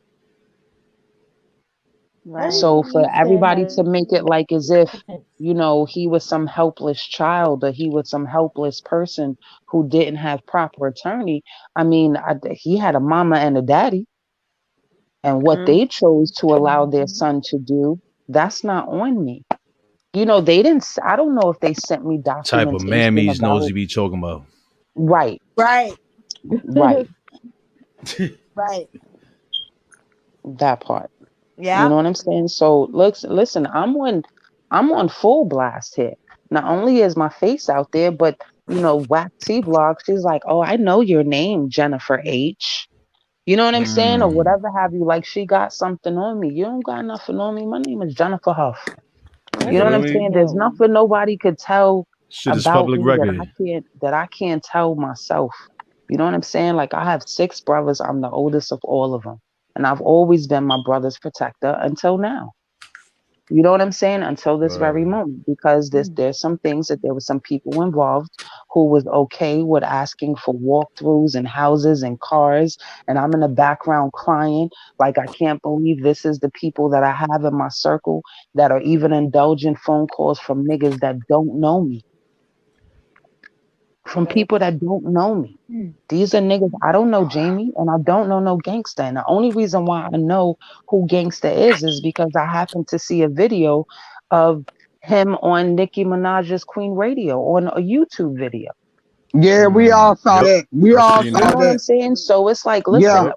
Right. So for everybody to make it like as if, you know, he was some helpless child or he was some helpless person who didn't have proper attorney. I mean, he had a mama and a daddy. And what they chose to allow their son to do, that's not on me. You know, they didn't, I don't know if they sent me Type of documentation mammies knows about he be talking about. Right. Right. Right. Right. That part. Yeah. You know what I'm saying? So listen, I'm on full blast here. Not only is my face out there, but you know, Whack T Vlog, she's like, oh, I know your name, Jennifer H. You know what I'm saying? Or whatever have you. Like she got something on me. You don't got nothing on me. My name is Jennifer Huff. You know what I'm saying? There's nothing nobody could tell Shit is about public me record. that I can't tell myself. You know what I'm saying? Like I have 6 brothers. I'm the oldest of all of them. And I've always been my brother's protector until now. You know what I'm saying? Until this very moment, because there's some things that there were some people involved who was okay with asking for walkthroughs and houses and cars. And I'm in the background crying. Like, I can't believe this is the people that I have in my circle that are even indulging phone calls from niggas that don't know me. From people that don't know me. These are niggas. I don't know Jamie and I don't know no gangster. And the only reason why I know who gangster is because I happened to see a video of him on Nicki Minaj's Queen Radio on a YouTube video. Yeah, we all saw that. We all saw that. You know what I'm saying? So it's like, listen,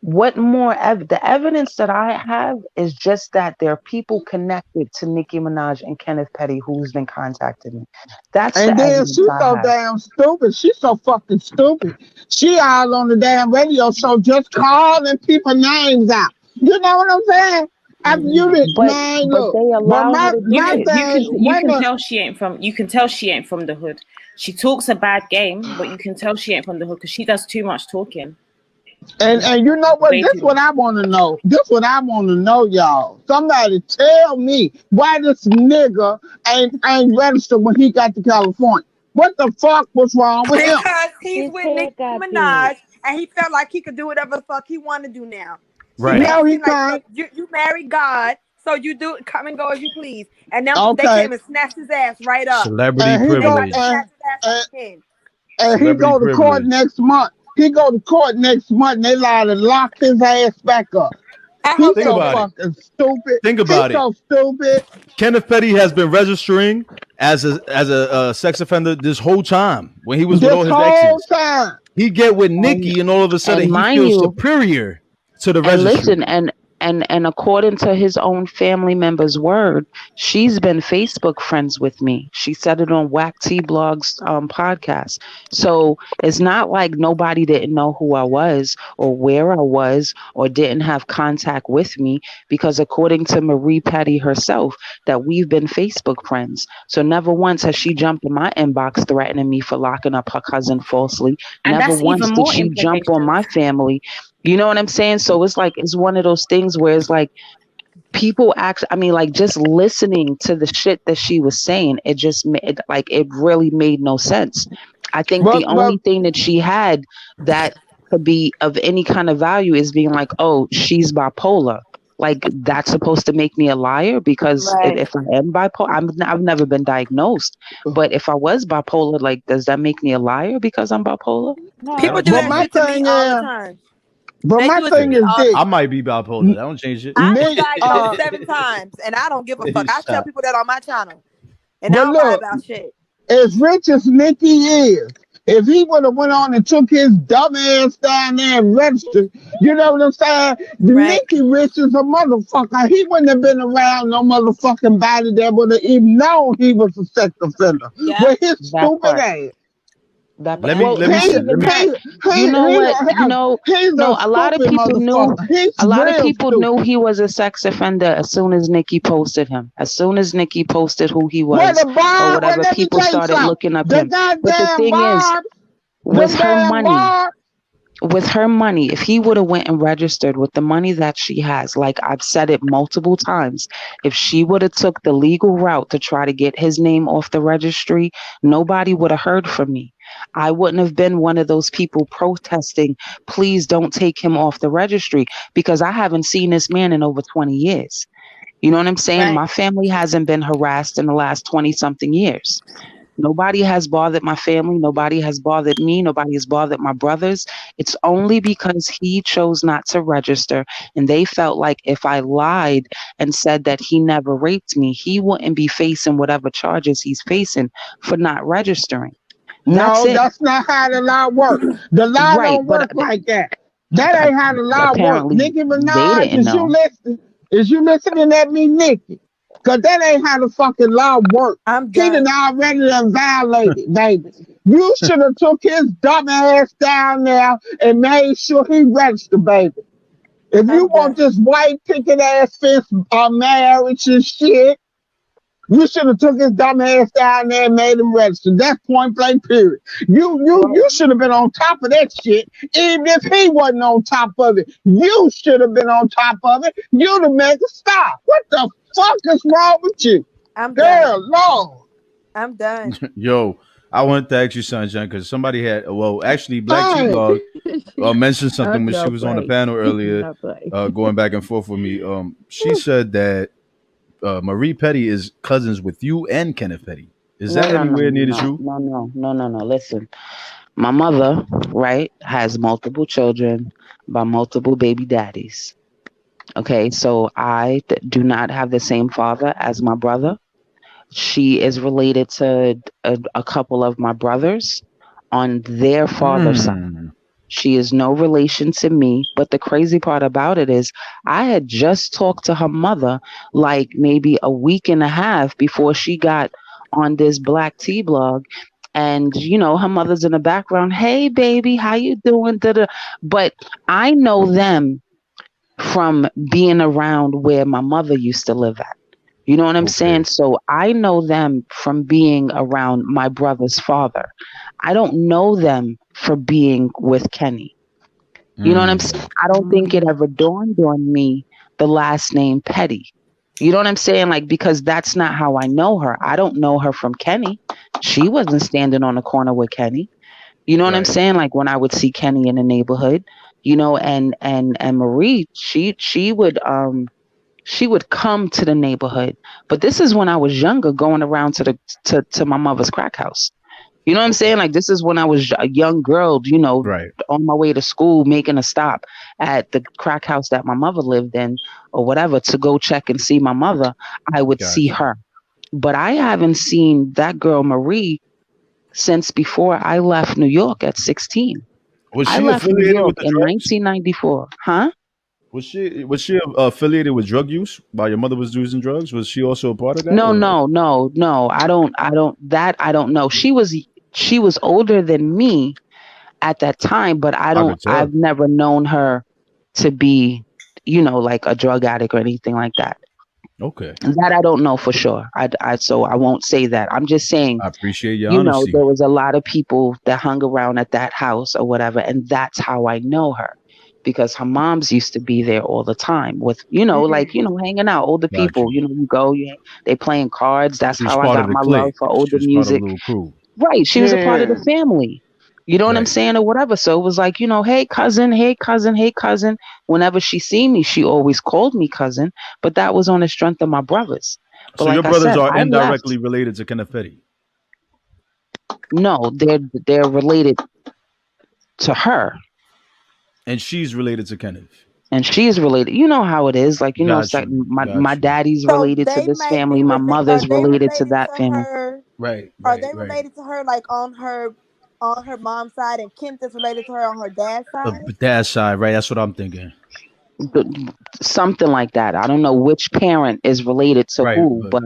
what more the evidence that I have is just that there are people connected to Nicki Minaj and Kenneth Petty who's been contacting me. That's and the then evidence she's so damn stupid. She's so fucking stupid. She all on the damn radio show just calling people names out. You know what I'm saying? After you did, man, look. They allow her to do it. You can tell she ain't from. You can tell she ain't from the hood. She talks a bad game, but you can tell she ain't from the hood because she does too much talking. And you know what? This is what I want to know. This is what I want to know, y'all. Somebody tell me why this nigga ain't registered when he got to California. What the fuck was wrong with him? Because he's with Nicki Minaj and he felt like he could do whatever the fuck he want to do now. Right. No, he can't. You married God, so you do come and go as you please. And then they came and snatched his ass right up. Celebrity privilege. And he go to court next month. He go to court next month and they lie to lock his ass back up. He's so fucking stupid. Think about it. He's so stupid. Kenneth Petty has been registering as a sex offender this whole time when he was with all his exes. Time. He get with Nicki and all of a sudden he feels superior to the registry. Listen, and according to his own family member's word, she's been Facebook friends with me. She said it on Whack T Blog's podcast. So it's not like nobody didn't know who I was or where I was or didn't have contact with me, because according to Marie Petty herself, that we've been Facebook friends. So never once has she jumped in my inbox threatening me for locking up her cousin falsely. And never once did she jump on my family. You know what I'm saying? So it's like, it's one of those things where it's like people just listening to the shit that she was saying, it just made, like, it really made no sense. I think the only thing that she had that could be of any kind of value is being like, oh, she's bipolar. Like, that's supposed to make me a liar because if I am bipolar, I've never been diagnosed. But if I was bipolar, like, does that make me a liar because I'm bipolar? No. People do that shit to me all the time. But my thing is this. I might be bipolar. That don't change it. I've been diagnosed 7 times, and I don't give a fuck. I tell people that on my channel, and I don't lie about shit. As rich as Nicki is, if he would have went on and took his dumb ass down there and registered, you know what I'm saying? Nicki rich as a motherfucker. He wouldn't have been around no motherfucking body that would have even known he was a sex offender. Yeah. With his stupid ass. Let me see. You know what? A lot of people knew. A lot of people knew he was a sex offender as soon as Nicki posted him. As soon as Nicki posted who he was or whatever, people started looking up him. But the thing is, was her money? with her money, if he would have went and registered with the money that she has, like I've said it multiple times, if she would have took the legal route to try to get his name off the registry, nobody would have heard from me. I wouldn't have been one of those people protesting, please don't take him off the registry, because I haven't seen this man in over 20 years. You know what I'm saying? Right. My family hasn't been harassed in the last 20 something years. Nobody has bothered my family. Nobody has bothered me. Nobody has bothered my brothers. It's only because he chose not to register. And they felt like if I lied and said that he never raped me, he wouldn't be facing whatever charges he's facing for not registering. That's not how the law works. The law don't work like that. That ain't how the law works. Nicki Minaj, is you listening at me, Nicki? Because that ain't how the fucking law works. He done already violated, baby. You should have took his dumb ass down there and made sure he registered, baby. If you want this white picket ass fist marriage and shit, you should have took his dumb ass down there and made him register. That's point blank, period. You should have been on top of that shit, even if he wasn't on top of it. You should have been on top of it. You'd have made it stop. What the fuck is wrong with you? Lord. I'm done. Yo, I wanted to ask you something, Jen, because somebody had, actually, Black Sheepdog mentioned something when she was on the panel earlier, going back and forth with me. She said that Marie Petty is cousins with you and Kenneth Petty. Is that anywhere near the truth? No. Listen, my mother, right, has multiple children by multiple baby daddies. Okay, so I do not have the same father as my brother. She is related to a couple of my brothers on their father's side. She is no relation to me. But the crazy part about it is I had just talked to her mother like maybe a week and a half before she got on this Black Tea blog. And, you know, her mother's in the background. Hey, baby, how you doing? But I know them from being around where my mother used to live at. You know what I'm saying? So I know them from being around my brother's father. I don't know them for being with Kenny. You know what I'm saying? I don't think it ever dawned on me the last name Petty. You know what I'm saying? Like, because that's not how I know her. I don't know her from Kenny. She wasn't standing on the corner with Kenny. You know what I'm saying? Like when I would see Kenny in the neighborhood, you know, and Marie, she would come to the neighborhood. But this is when I was younger, going around to my mother's crack house. You know what I'm saying? Like this is when I was a young girl, you know, on my way to school, making a stop at the crack house that my mother lived in or whatever to go check and see my mother. I would see her. But I haven't seen that girl Marie since before I left New York at 16. Was she affiliated with the in drugs? 1994? Huh? Was she affiliated with drug use while your mother was using drugs? Was she also a part of that? No. I don't know. She was older than me at that time, but I've never known her to be, you know, like a drug addict or anything like that. Okay. That I don't know for sure. So I won't say that. I'm just saying. I appreciate your honesty. You know, there was a lot of people that hung around at that house or whatever, and that's how I know her, because her moms used to be there all the time with, you know, like, you know, hanging out, older people. You know, you go, they playing cards. That's how I got my love for older music. Right. She was a part of the family. You know what I'm saying, or whatever. So it was like, you know, hey cousin, hey cousin, hey cousin. Whenever she seen me, she always called me cousin. But that was on the strength of my brothers. But so like your brothers are indirectly left. related to Kenneth Petty? No, they're related to her. And she's related to Kenneth. And she's related. You know how it is. Like, you know, it's like my daddy's related to this family. My mother's related to that family. Right. Are they related to her, like on her mom's side, and Kenneth is related to her on her dad's side? Dad's side, right? That's what I'm thinking. Something like that. I don't know which parent is related to who, but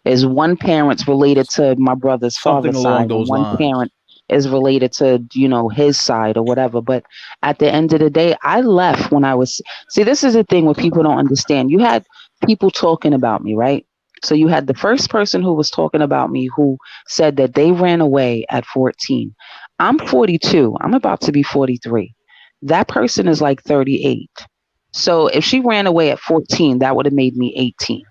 is one parent's related to my brother's father's side, and one parent is related to, you know, his side or whatever. But at the end of the day, I left when I was, see, this is the thing where people don't understand. You had people talking about me, right? So you had the first person who was talking about me who said that they ran away at 14. I'm 42. I'm about to be 43. That person is like 38. So if she ran away at 14, that would have made me 18.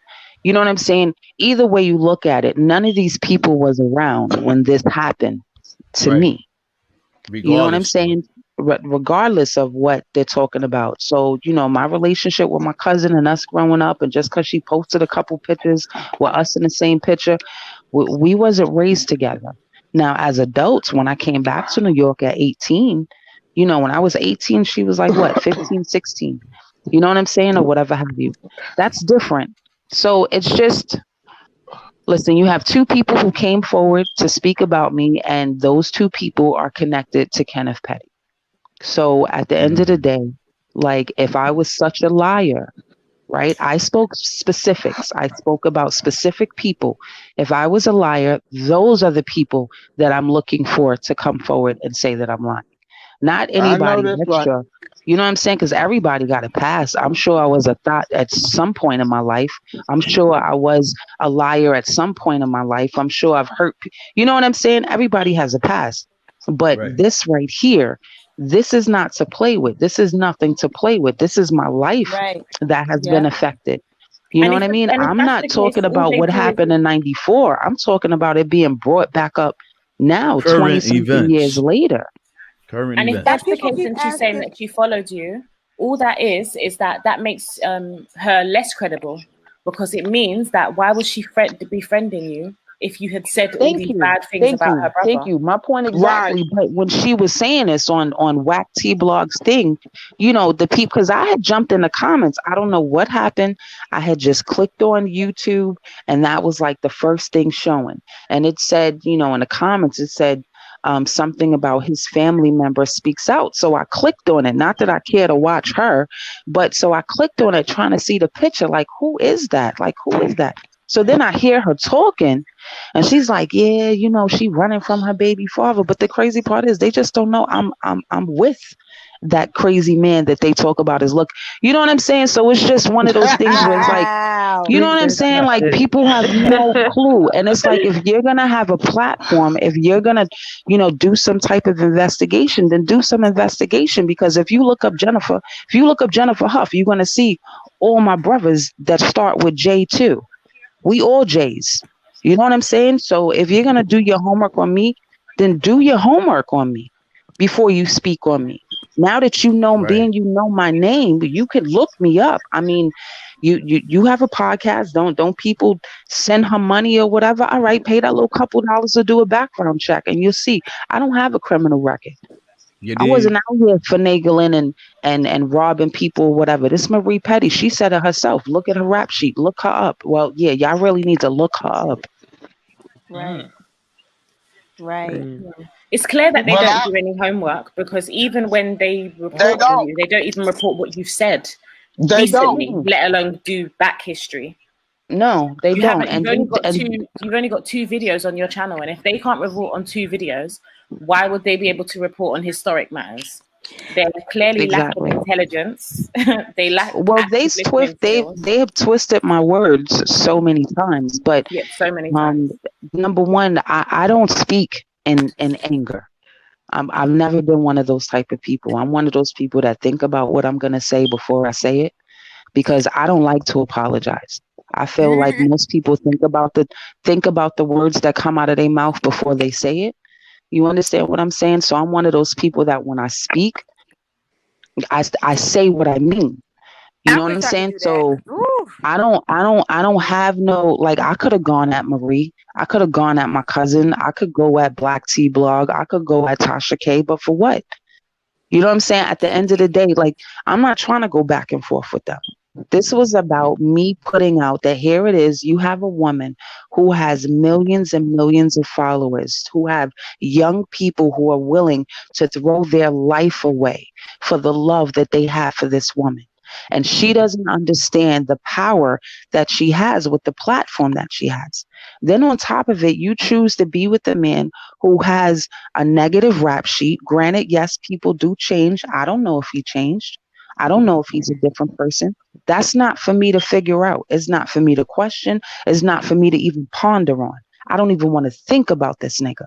You know what I'm saying? Either way you look at it, none of these people was around when this happened to me. You know what I'm saying? Regardless of what they're talking about. So, you know, my relationship with my cousin and us growing up, and just because she posted a couple pictures with us in the same picture, we wasn't raised together. Now, as adults, when I came back to New York at 18, you know, when I was 18, she was like, what, 15, 16? You know what I'm saying? Or whatever have you. That's different. So it's just, listen, you have two people who came forward to speak about me, and those two people are connected to Kenneth Petty. So at the end of the day, like, if I was such a liar, right? I spoke specifics. I spoke about specific people. If I was a liar, those are the people that I'm looking for to come forward and say that I'm lying. Not anybody extra. Right. You know what I'm saying? Because everybody got a past. I'm sure I was a thought at some point in my life. I'm sure I was a liar at some point in my life. I'm sure I've hurt. You know what I'm saying? Everybody has a past. But this right here, this is not to play with. This is nothing to play with. This is my life that has been affected. You know what I mean? I'm not talking about what happened in 94. I'm talking about it being brought back up now, 20-something years later. And if that's the case, and she's saying that she followed you, all that is that makes her less credible, because it means that why was she befriending you if you had said all these bad things about her brother? Thank you. My point exactly. But when she was saying this on Whack T Blog's thing, you know, the people, because I had jumped in the comments. I don't know what happened. I had just clicked on YouTube, and that was like the first thing showing. And it said, you know, in the comments, it said, something about his family member speaks out. So I clicked on it. Not that I care to watch her, but so I clicked on it trying to see the picture. Like, who is that? Like, who is that? So then I hear her talking, and she's like, yeah, you know, she running from her baby father. But the crazy part is they just don't know I'm with that crazy man that they talk about his look. You know what I'm saying? So it's just one of those things where it's like, you know what I'm saying? Like, people have no clue. And it's like, if you're going to have a platform, if you're going to, you know, do some type of investigation, then do some investigation. Because if you look up Jennifer Huff, you're going to see all my brothers that start with J too. We all J's. You know what I'm saying? So if you're going to do your homework on me, then do your homework on me before you speak on me. Now that you know, being you know my name, you could look me up. I mean, you have a podcast. Don't people send her money or whatever? All right, pay that little couple dollars to do a background check, and you'll see I don't have a criminal record. I wasn't out here finagling and robbing people or whatever. This Marie Petty, she said it herself. Look at her rap sheet. Look her up. Well, yeah, y'all really need to look her up. Right. It's clear that they don't do any homework, because even when they report on you, they don't even report what you've said recently, let alone do back history. No, they don't. And you've only got two videos on your channel, and if they can't report on 2 videos, why would they be able to report on historic matters? They're clearly lack of intelligence. They lack. Well, they have twisted my words so many times, but so many times. Number one, I don't speak in anger. I've never been one of those type of people. I'm one of those people that think about what I'm gonna say before I say it, because I don't like to apologize. I feel like most people think about the words that come out of their mouth before they say it. You understand what I'm saying? So I'm one of those people that when I speak, I say what I mean. You know what I'm saying? So I don't have no, like, I could have gone at Marie. I could have gone at my cousin. I could go at Black T Blog. I could go at Tasha K, but for what? You know what I'm saying? At the end of the day, like, I'm not trying to go back and forth with them. This was about me putting out that here it is. You have a woman who has millions and millions of followers, who have young people who are willing to throw their life away for the love that they have for this woman. And she doesn't understand the power that she has with the platform that she has. Then on top of it, you choose to be with a man who has a negative rap sheet. Granted, yes, people do change. I don't know if he changed. I don't know if he's a different person. That's not for me to figure out. It's not for me to question. It's not for me to even ponder on. I don't even want to think about this nigga.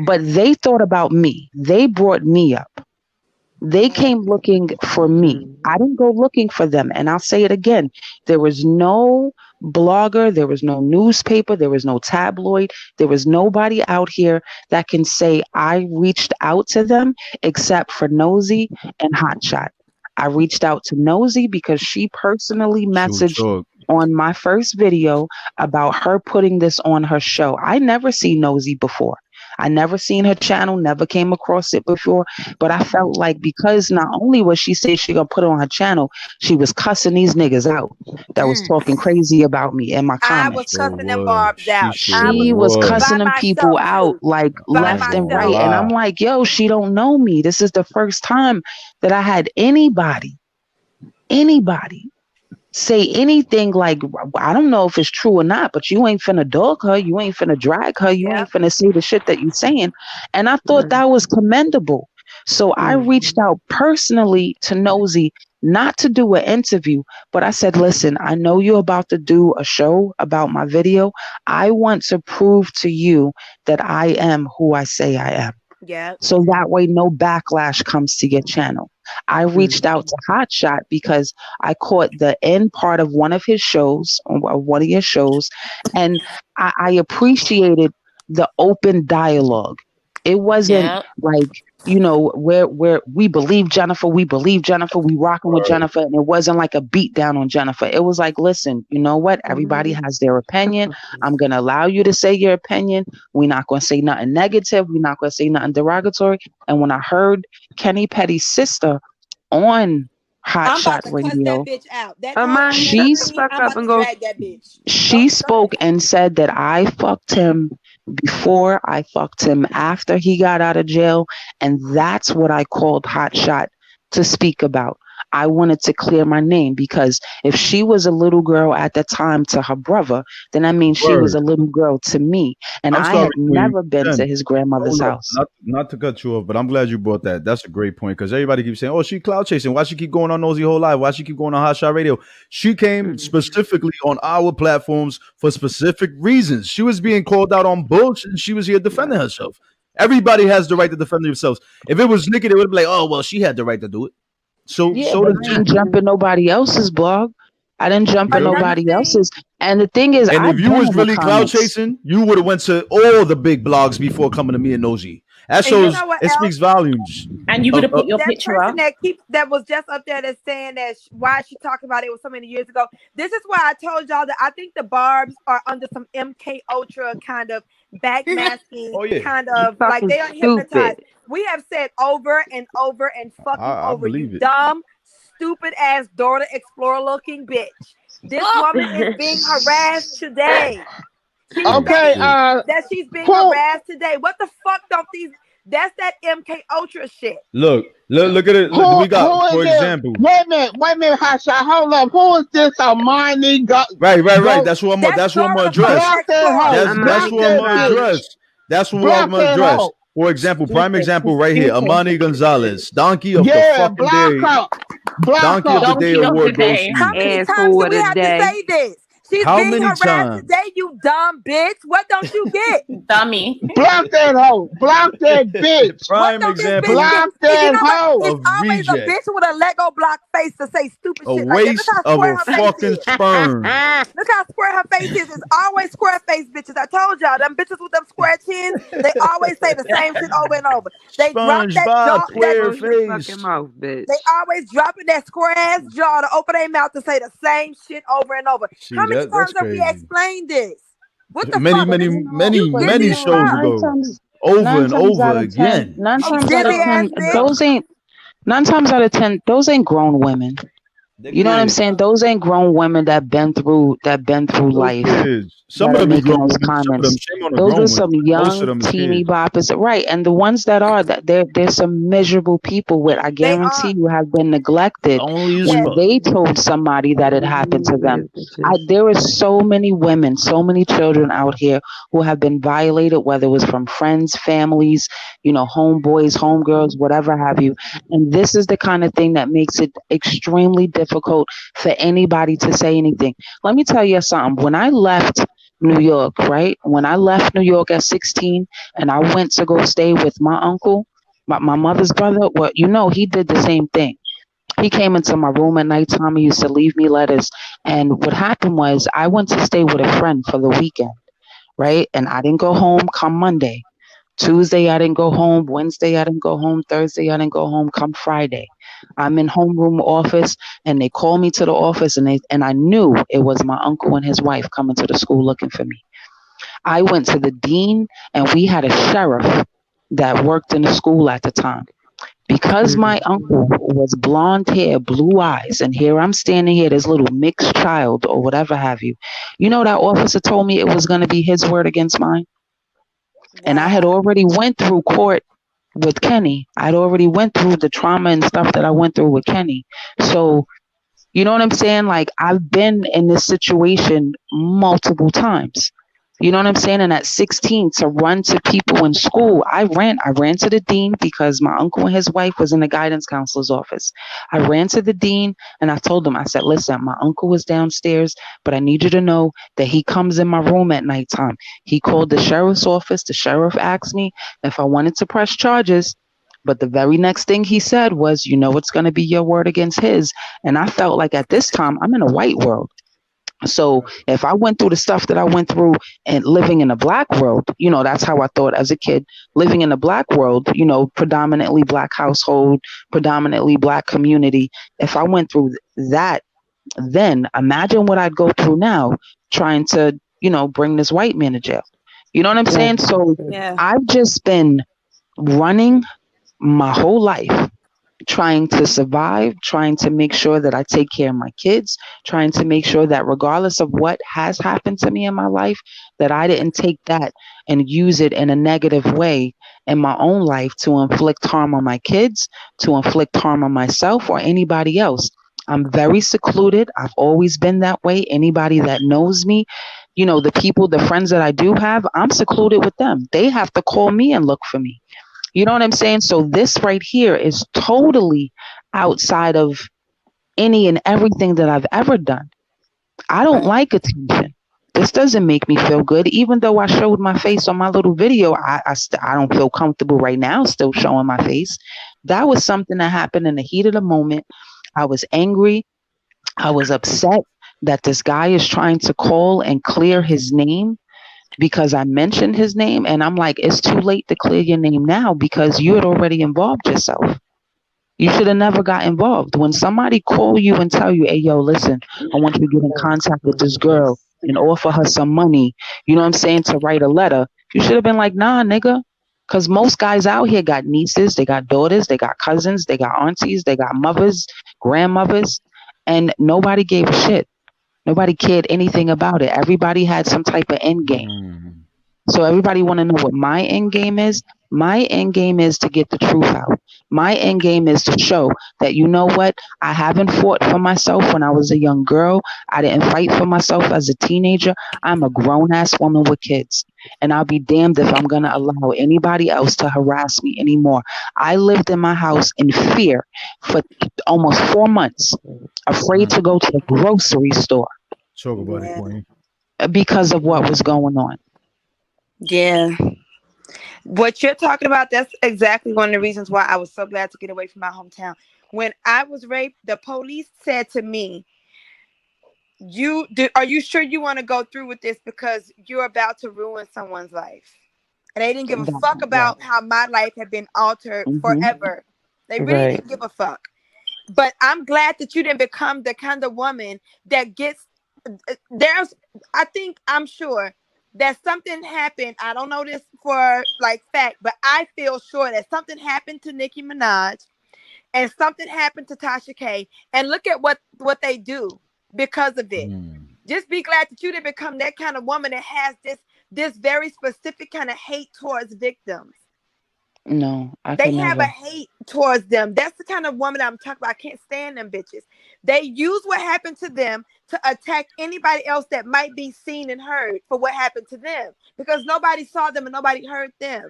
But they thought about me. They brought me up. They came looking for me. I didn't go looking for them. And I'll say it again. There was no blogger, there was no newspaper, there was no tabloid, there was nobody out here that can say I reached out to them except for Nosy and Hotshot. I reached out to Nosy because she personally messaged on my first video about her putting this on her show. I never seen Nosy before. I never seen her channel, never came across it before, but I felt like because not only was she saying she gonna put it on her channel, she was cussing these niggas out that was talking crazy about me in my comments. I was cussing them barbs out. She was cussing them people out like left and right. And I'm like, yo, she don't know me. This is the first time that I had anybody say anything like, I don't know if it's true or not, but you ain't finna dog her, you ain't finna drag her, you ain't finna say the shit that you saying. And I thought that was commendable. So I reached out personally to Nosy, not to do an interview, but I said, listen, I know you're about to do a show about my video. I want to prove to you that I am who I say I am. Yeah. So that way no backlash comes to your channel. I reached out to Hotshot because I caught the end part of one of his shows, or one of your shows, and I appreciated the open dialogue. It wasn't like, you know, where we believe Jennifer, we rocking with Jennifer, and it wasn't like a beat down on Jennifer. It was like, listen, you know what? Everybody has their opinion. I'm gonna allow you to say your opinion. We're not gonna say nothing negative. We're not gonna say nothing derogatory. And when I heard Kenny Petty's sister on Hotshot Radio, she spoke and said that I fucked him before, I fucked him after he got out of jail, and that's what I called Hotshot to speak about. I wanted to clear my name because if she was a little girl at the time to her brother, then that means she was a little girl to me. And I had never been to his grandmother's house. Not to cut you off, but I'm glad you brought that. That's a great point because everybody keeps saying, oh, she cloud chasing. Why she keep going on Nosy whole life? Why she keep going on Hotshot Radio? She came specifically on our platforms for specific reasons. She was being called out on bullshit and she was here defending herself. Everybody has the right to defend themselves. If it was Nicki, they would be like, oh, well, she had the right to do it. So, I didn't jump in nobody else's blog. I didn't jump in nobody else's. And the thing is, and if you was really cloud chasing, you would have went to all the big blogs before coming to me and Nosy. That shows, it speaks volumes. And you would have put your picture up. That was just up there that's saying that why she talked about it was so many years ago. This is why I told y'all that I think the Barbs are under some MK Ultra kind of backmasking, kind of like they are hypnotized. We have said over and over and fucking over, you dumb, stupid ass daughter explorer looking bitch. This woman is being harassed today. She's that she's being harassed today. What the fuck don't these? That's that MK Ultra shit. Look at it. Look, we got, for example. Wait a minute, Hotshot. Hold up. Who is this Armani? Right. That's what I'm gonna address. That's what I'm gonna address. That's what I'm gonna address. For example, prime example right here, Amani Gonzalez, Donkey of the fucking Day. Donkey of the Day award goes to you. How many times do we have to say this? She's being harassed today, you dumb bitch. What don't you get? Dummy. Block that hoe. Block that bitch. Prime example. Block that hoe. It's always a bitch with a Lego block face to say stupid shit. A waste of a fucking sperm. Look how square her face is. It's always square face bitches. I told y'all, them bitches with them square chins, they always say the same shit over and over. They drop that square face. Mouth, bitch. They always dropping that square ass jaw to open their mouth to say the same shit over and over. How many times have we explained this? What the fuck? Many shows ago. Over and over again. 9 times out of 10, those ain't grown women. You know what I'm saying? Those ain't grown women that been through life. Some of them making those comments. Those are some young teeny boppers, right? And the ones that are there's some miserable people with, I guarantee you, have been neglected when they told somebody that it happened to them. There are so many women, so many children out here who have been violated, whether it was from friends, families, homeboys, homegirls, whatever have you. And this is the kind of thing that makes it extremely difficult for anybody to say anything. Let me tell you something. When I left New York, right? When I left New York at 16 and I went to go stay with my uncle, My mother's brother, well, he did the same thing. He came into my room at nighttime. He used to leave me letters. And what happened was I went to stay with a friend for the weekend, right? And I didn't go home come Monday. Tuesday, I didn't go home. Wednesday, I didn't go home. Thursday, I didn't go home. Come Friday, I'm in homeroom office, and they call me to the office, and I knew it was my uncle and his wife coming to the school looking for me. I went to the dean, and we had a sheriff that worked in the school at the time. Because my uncle was blonde hair, blue eyes, and here I'm standing here, this little mixed child or whatever have you. That officer told me it was going to be his word against mine. Wow. And I had already went through court with Kenny. I'd already went through the trauma and stuff that I went through with Kenny. So, you know what I'm saying? Like, I've been in this situation multiple times. You know what I'm saying? And at 16, to run to people in school, I ran to the dean because my uncle and his wife was in the guidance counselor's office. I ran to the dean and I told him, I said, listen, my uncle was downstairs, but I need you to know that he comes in my room at nighttime. He called the sheriff's office. The sheriff asked me if I wanted to press charges. But the very next thing he said was, it's going to be your word against his. And I felt like at this time, I'm in a white world. So if I went through the stuff that I went through and living in a black world, that's how I thought as a kid, living in a black world, predominantly black household, predominantly black community. If I went through that, then imagine what I'd go through now trying to, bring this white man to jail. You know what I'm saying? So I've just been running my whole life, trying to survive, trying to make sure that I take care of my kids, trying to make sure that regardless of what has happened to me in my life, that I didn't take that and use it in a negative way in my own life to inflict harm on my kids, to inflict harm on myself or anybody else. I'm very secluded. I've always been that way. Anybody that knows me, the friends that I do have, I'm secluded with them. They have to call me and look for me. You know what I'm saying? So this right here is totally outside of any and everything that I've ever done. I don't like attention. This doesn't make me feel good. Even though I showed my face on my little video, I don't feel comfortable right now still showing my face. That was something that happened in the heat of the moment. I was angry. I was upset that this guy is trying to call and clear his name because I mentioned his name, and I'm like, it's too late to clear your name now because you had already involved yourself. You should have never got involved. When somebody call you and tell you, hey, yo, listen, I want you to get in contact with this girl and offer her some money, you know what I'm saying, to write a letter, you should have been like, nah, nigga. Because most guys out here got nieces, they got daughters, they got cousins, they got aunties, they got mothers, grandmothers, and nobody gave a shit. Nobody cared anything about it. Everybody had some type of end game. So everybody want to know what my end game is. My end game is to get the truth out. My end game is to show that, you know what, I haven't fought for myself when I was a young girl. I didn't fight for myself as a teenager. I'm a grown-ass woman with kids. And I'll be damned if I'm going to allow anybody else to harass me anymore. I lived in my house in fear for almost 4 months, afraid to go to the grocery store. Talk about it, Queen. Because of what was going on. Yeah. What you're talking about, that's exactly one of the reasons why I was so glad to get away from my hometown. When I was raped, the police said to me, are you sure you want to go through with this because you're about to ruin someone's life? And they didn't give a fuck about how my life had been altered forever. They really didn't give a fuck. But I'm glad that you didn't become the kind of woman that gets I'm sure that something happened. I don't know this for like fact, but I feel sure that something happened to Nicki Minaj and something happened to Tasha K. And look at what they do because of it. Just be glad that you didn't become that kind of woman that has this very specific kind of hate towards victims. No, they have a hate towards them. That's the kind of woman I'm talking about. I can't stand them bitches. They use what happened to them to attack anybody else that might be seen and heard for what happened to them because nobody saw them and nobody heard them.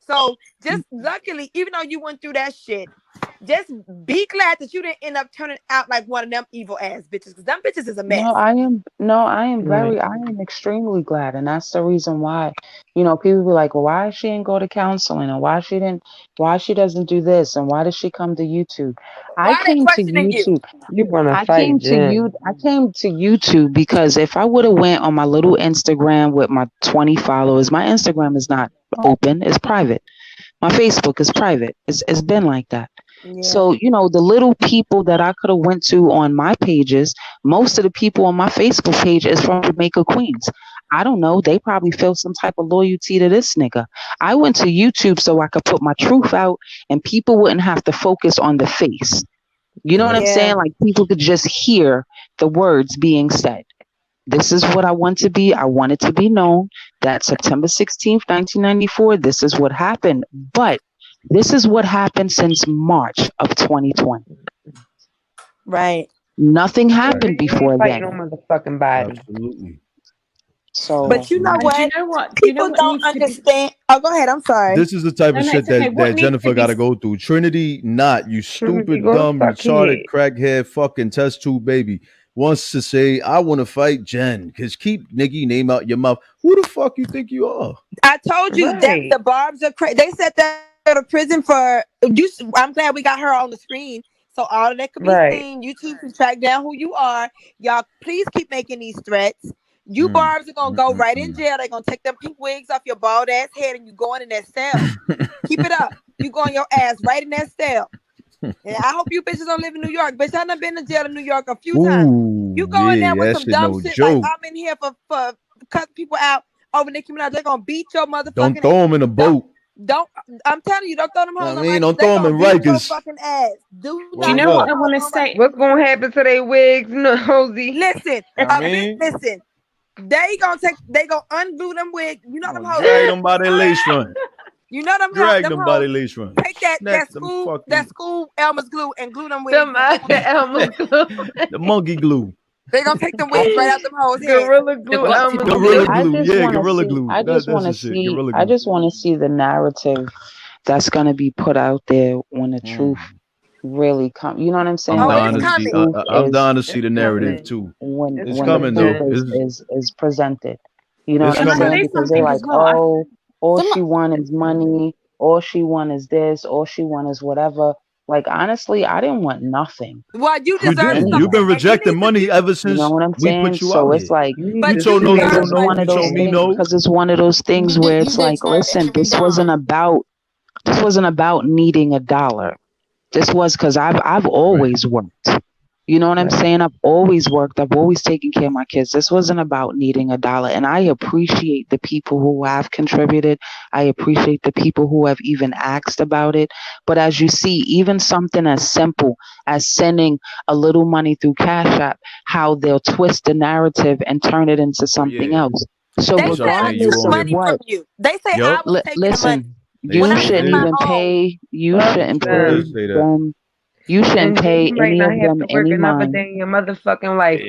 So just luckily, even though you went through that shit, just be glad that you didn't end up turning out like one of them evil ass bitches, because them bitches is a mess. No, I am extremely glad. And that's the reason why, people be like, well, why she didn't go to counseling and why she doesn't do this and why does she come to YouTube? Why they questioning you? You want to fight Jen. I came to YouTube because if I would have went on my little Instagram with my 20 followers, my Instagram is not open, it's private. My Facebook is private. It's been like that. Yeah. So, the little people that I could have went to on my pages, most of the people on my Facebook page is from Jamaica, Queens. I don't know. They probably feel some type of loyalty to this nigga. I went to YouTube so I could put my truth out and people wouldn't have to focus on the face. You know what I'm saying? Like people could just hear the words being said. This is what I want to be. I want it to be known that September 16th, 1994, this is what happened. But this is what happened since March of 2020. Right. Nothing happened before then. No motherfucking body. Absolutely. So, but you know what? People don't understand. Oh, go ahead. I'm sorry. This is the type of shit that Jennifer got to go through. Trinity, not you stupid, dumb, retarded, crackhead, fucking test tube baby. Wants to say, I want to fight Jen because keep Nicki name out your mouth. Who the fuck you think you are? I told you that the Barbs are crazy. They said that go to prison for you. I'm glad we got her on the screen, so all of that could be seen. YouTube can track down who you are. Y'all, please keep making these threats. You Barbs are gonna go right in jail. They're gonna take them pink wigs off your bald ass head, and you going in that cell. Keep it up. You going your ass right in that cell. And I hope you bitches don't live in New York. Bitch, I done been to jail in New York a few times. You go in there with some dumb shit like I'm in here for cutting people out over Nicki Minaj. They're gonna beat your motherfucking. Don't throw them in a boat. I'm telling you, don't throw them home. Don't throw them in Rikers. Fucking ass. Do you know what I want to say? What's gonna happen to their wigs, Nosy? Listen, listen. They gonna undo them wigs. You know them hoes. Drag them by their lace front. You know them. Drag them by their lace front. Take that school Elmer's glue and glue them wigs. Elmer's glue. The monkey glue. They gonna take them wigs right out them hoes. Gorilla glue. Gorilla glue. I just want to see the narrative that's gonna be put out there when the truth really comes. You know what I'm saying? I'm down to see the narrative too. When coming though. Is presented. You know what I'm saying? Because they're like, all she want is money. All she want is this. All she want is whatever. Like, honestly, I didn't want nothing. Well, you deserve You've been rejecting money ever since we put you out. So it's like, you told no, because it's one of those things where it's like, listen, this wasn't about needing $1. This was because I've always worked. You know what I'm saying? I've always worked. I've always taken care of my kids. This wasn't about needing $1. And I appreciate the people who have contributed. I appreciate the people who have even asked about it. But as you see, even something as simple as sending a little money through Cash App, how they'll twist the narrative and turn it into something else. So they regardless of what, they say I will take listen, you shouldn't even pay. You shouldn't pay them. You shouldn't pay any of them any mind. Your motherfucking life.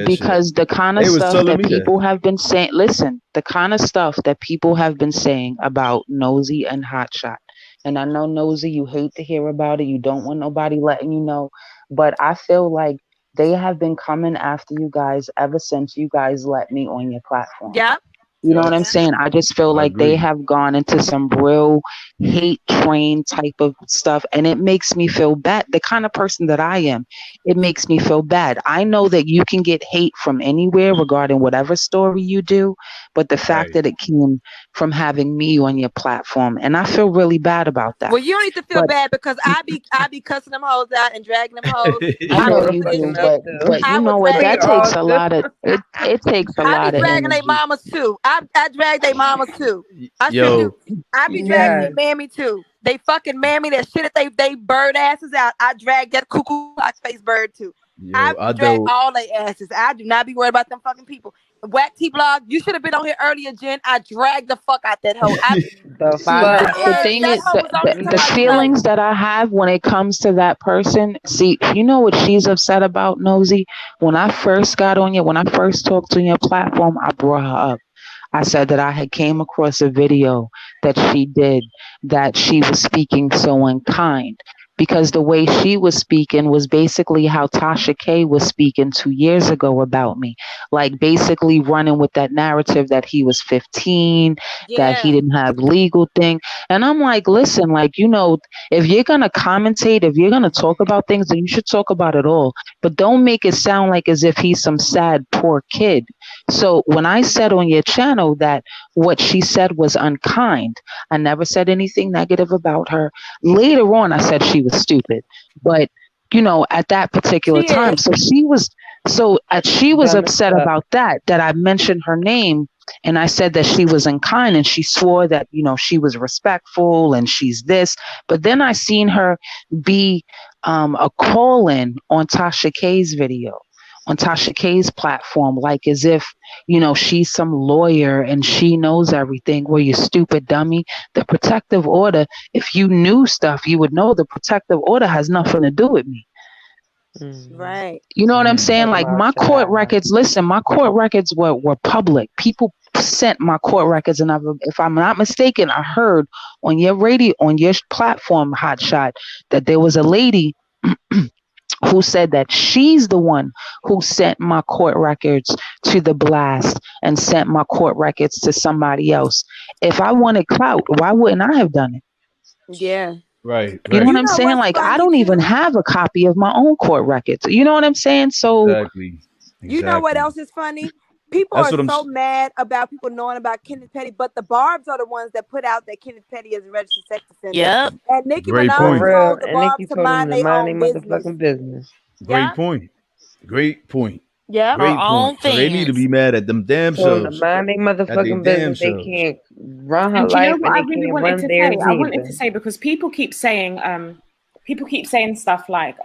Because the kind of stuff that people have been saying, listen, the kind of stuff that people have been saying about Nosy and Hotshot. And I know, Nosy, you hate to hear about it. You don't want nobody letting you know. But I feel like they have been coming after you guys ever since you guys let me on your platform. Yeah. You know what I'm saying? I just feel like they have gone into some real hate train type of stuff. And it makes me feel bad. The kind of person that I am, it makes me feel bad. I know that you can get hate from anywhere regarding whatever story you do. But the fact that it came from having me on your platform, and I feel really bad about that. Well, you don't need to feel bad because I be cussing them hoes out and dragging them hoes. I know you do, but you know what? That takes a lot of it takes a lot of energy. I be dragging their mamas too. I drag their mamas too. I be dragging their mammy too. They fucking mammy that shit that they bird asses out. I drag that cuckoo face bird too. I drag all their asses. I do not be worried about them fucking people. Whack T-Blog, you should have been on here earlier, Jen. I dragged the fuck out that hoe. The thing is, the feelings that I have when it comes to that person, see, you know what she's upset about, Nosy? When I first got on when I first talked to your platform, I brought her up. I said that I had came across a video that she did that she was speaking so unkind. because the way she was speaking was basically how Tasha K was speaking 2 years ago about me. Like basically running with that narrative that he was 15, that he didn't have legal thing. And I'm like, listen, like, you know, if you're going to commentate, if you're going to talk about things, then you should talk about it all. But don't make it sound like as if he's some sad, poor kid. So when I said on your channel that what she said was unkind, I never said anything negative about her. Later on, I said she was stupid, but you know, at that particular time, she was upset about that I mentioned her name, and I said that she was unkind, and she swore that, you know, she was respectful and she's this. But then I seen her be a call-in on Tasha K's video, on Tasha K's platform, like as if, you know, she's some lawyer and she knows everything. Well, you stupid dummy. The protective order, if you knew stuff, you would know the protective order has nothing to do with me. Right. You know what I'm saying? Like my court records, listen, my court records were public. People sent my court records, and if I'm not mistaken, I heard on your radio, on your platform, Hotshot, that there was a lady who said that she's the one who sent my court records to the blast and sent my court records to somebody else. If I wanted clout, why wouldn't I have done it? Yeah. Right. You know what I'm saying? Like, I don't even have a copy of my own court records. You know what I'm saying? So exactly. You know what else is funny? People are so mad about people knowing about Kenneth Petty, but the Barbs are the ones that put out that Kenneth Petty is a registered sex offender. Yep. And Nicki Great Minaj point. told the And Barbs Nicki to told mind them to their mind own their business. motherfucking business. Great point. Great point. Yeah. Great point. So they need to be mad at them damn Told them selves. to mind their motherfucking business. They can't run her And do you know life, what and I they really can't wanted run to theirs say? I wanted either. to say, because people keep saying stuff like,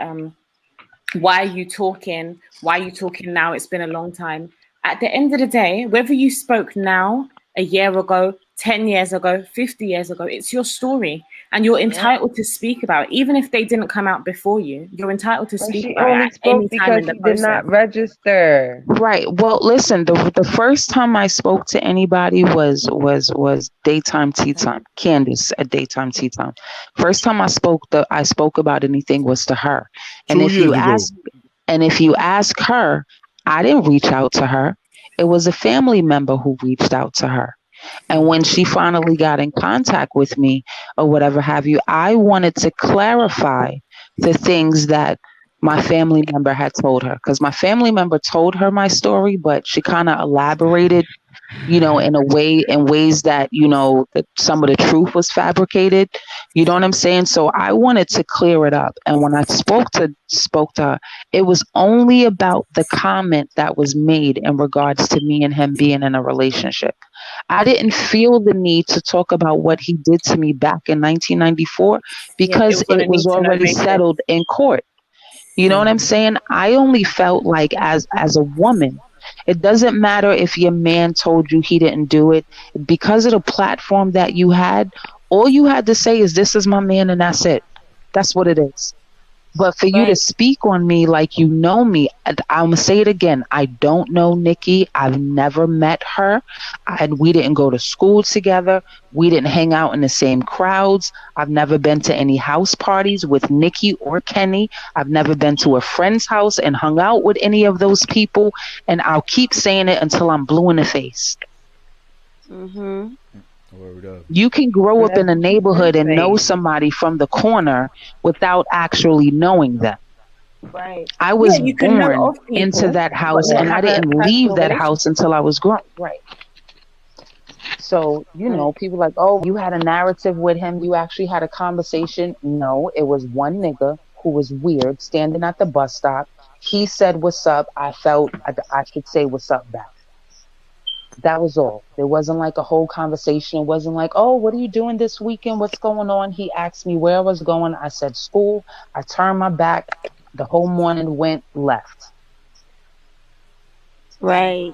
why are you talking? Why are you talking now? It's been a long time. At the end of the day, whether you spoke now, a year ago, 10 years ago, 50 years ago, it's your story. And you're entitled to speak about it. Even if they didn't come out before you, you're entitled to speak about it at any time in the process. Did not register. Right. Well, listen, the first time I spoke to anybody was daytime tea time. Candace at daytime tea time. First time I spoke about anything was to her. And if you ask her, I didn't reach out to her. It was a family member who reached out to her. And when she finally got in contact with me or whatever have you, I wanted to clarify the things that my family member had told her, because my family member told her my story, but she kind of elaborated, you know, in ways that, you know, that some of the truth was fabricated. You know what I'm saying? So I wanted to clear it up. And when I spoke to her, it was only about the comment that was made in regards to me and him being in a relationship. I didn't feel the need to talk about what he did to me back in 1994 because it was already settled in court. You know what I'm saying? I only felt like as a woman, it doesn't matter if your man told you he didn't do it. Because of the platform that you had, all you had to say is, this is my man, and that's it. That's what it is. But for you to speak on me like you know me, I'm going to say it again. I don't know Nicki. I've never met her. And we didn't go to school together. We didn't hang out in the same crowds. I've never been to any house parties with Nicki or Kenny. I've never been to a friend's house and hung out with any of those people. And I'll keep saying it until I'm blue in the face. Mm-hmm. You can grow up in a neighborhood and know somebody from the corner without actually knowing them. Right. I was born into that house, and I didn't leave that house until I was grown. Right. So, you know, people like, oh, you had a narrative with him. You actually had a conversation. No, it was one nigga who was weird standing at the bus stop. He said, what's up? I felt I should say what's up back. That was all. There wasn't like a whole conversation. It wasn't like, oh, what are you doing this weekend? What's going on? He asked me where I was going. I said school. I turned my back. The whole morning left. Right.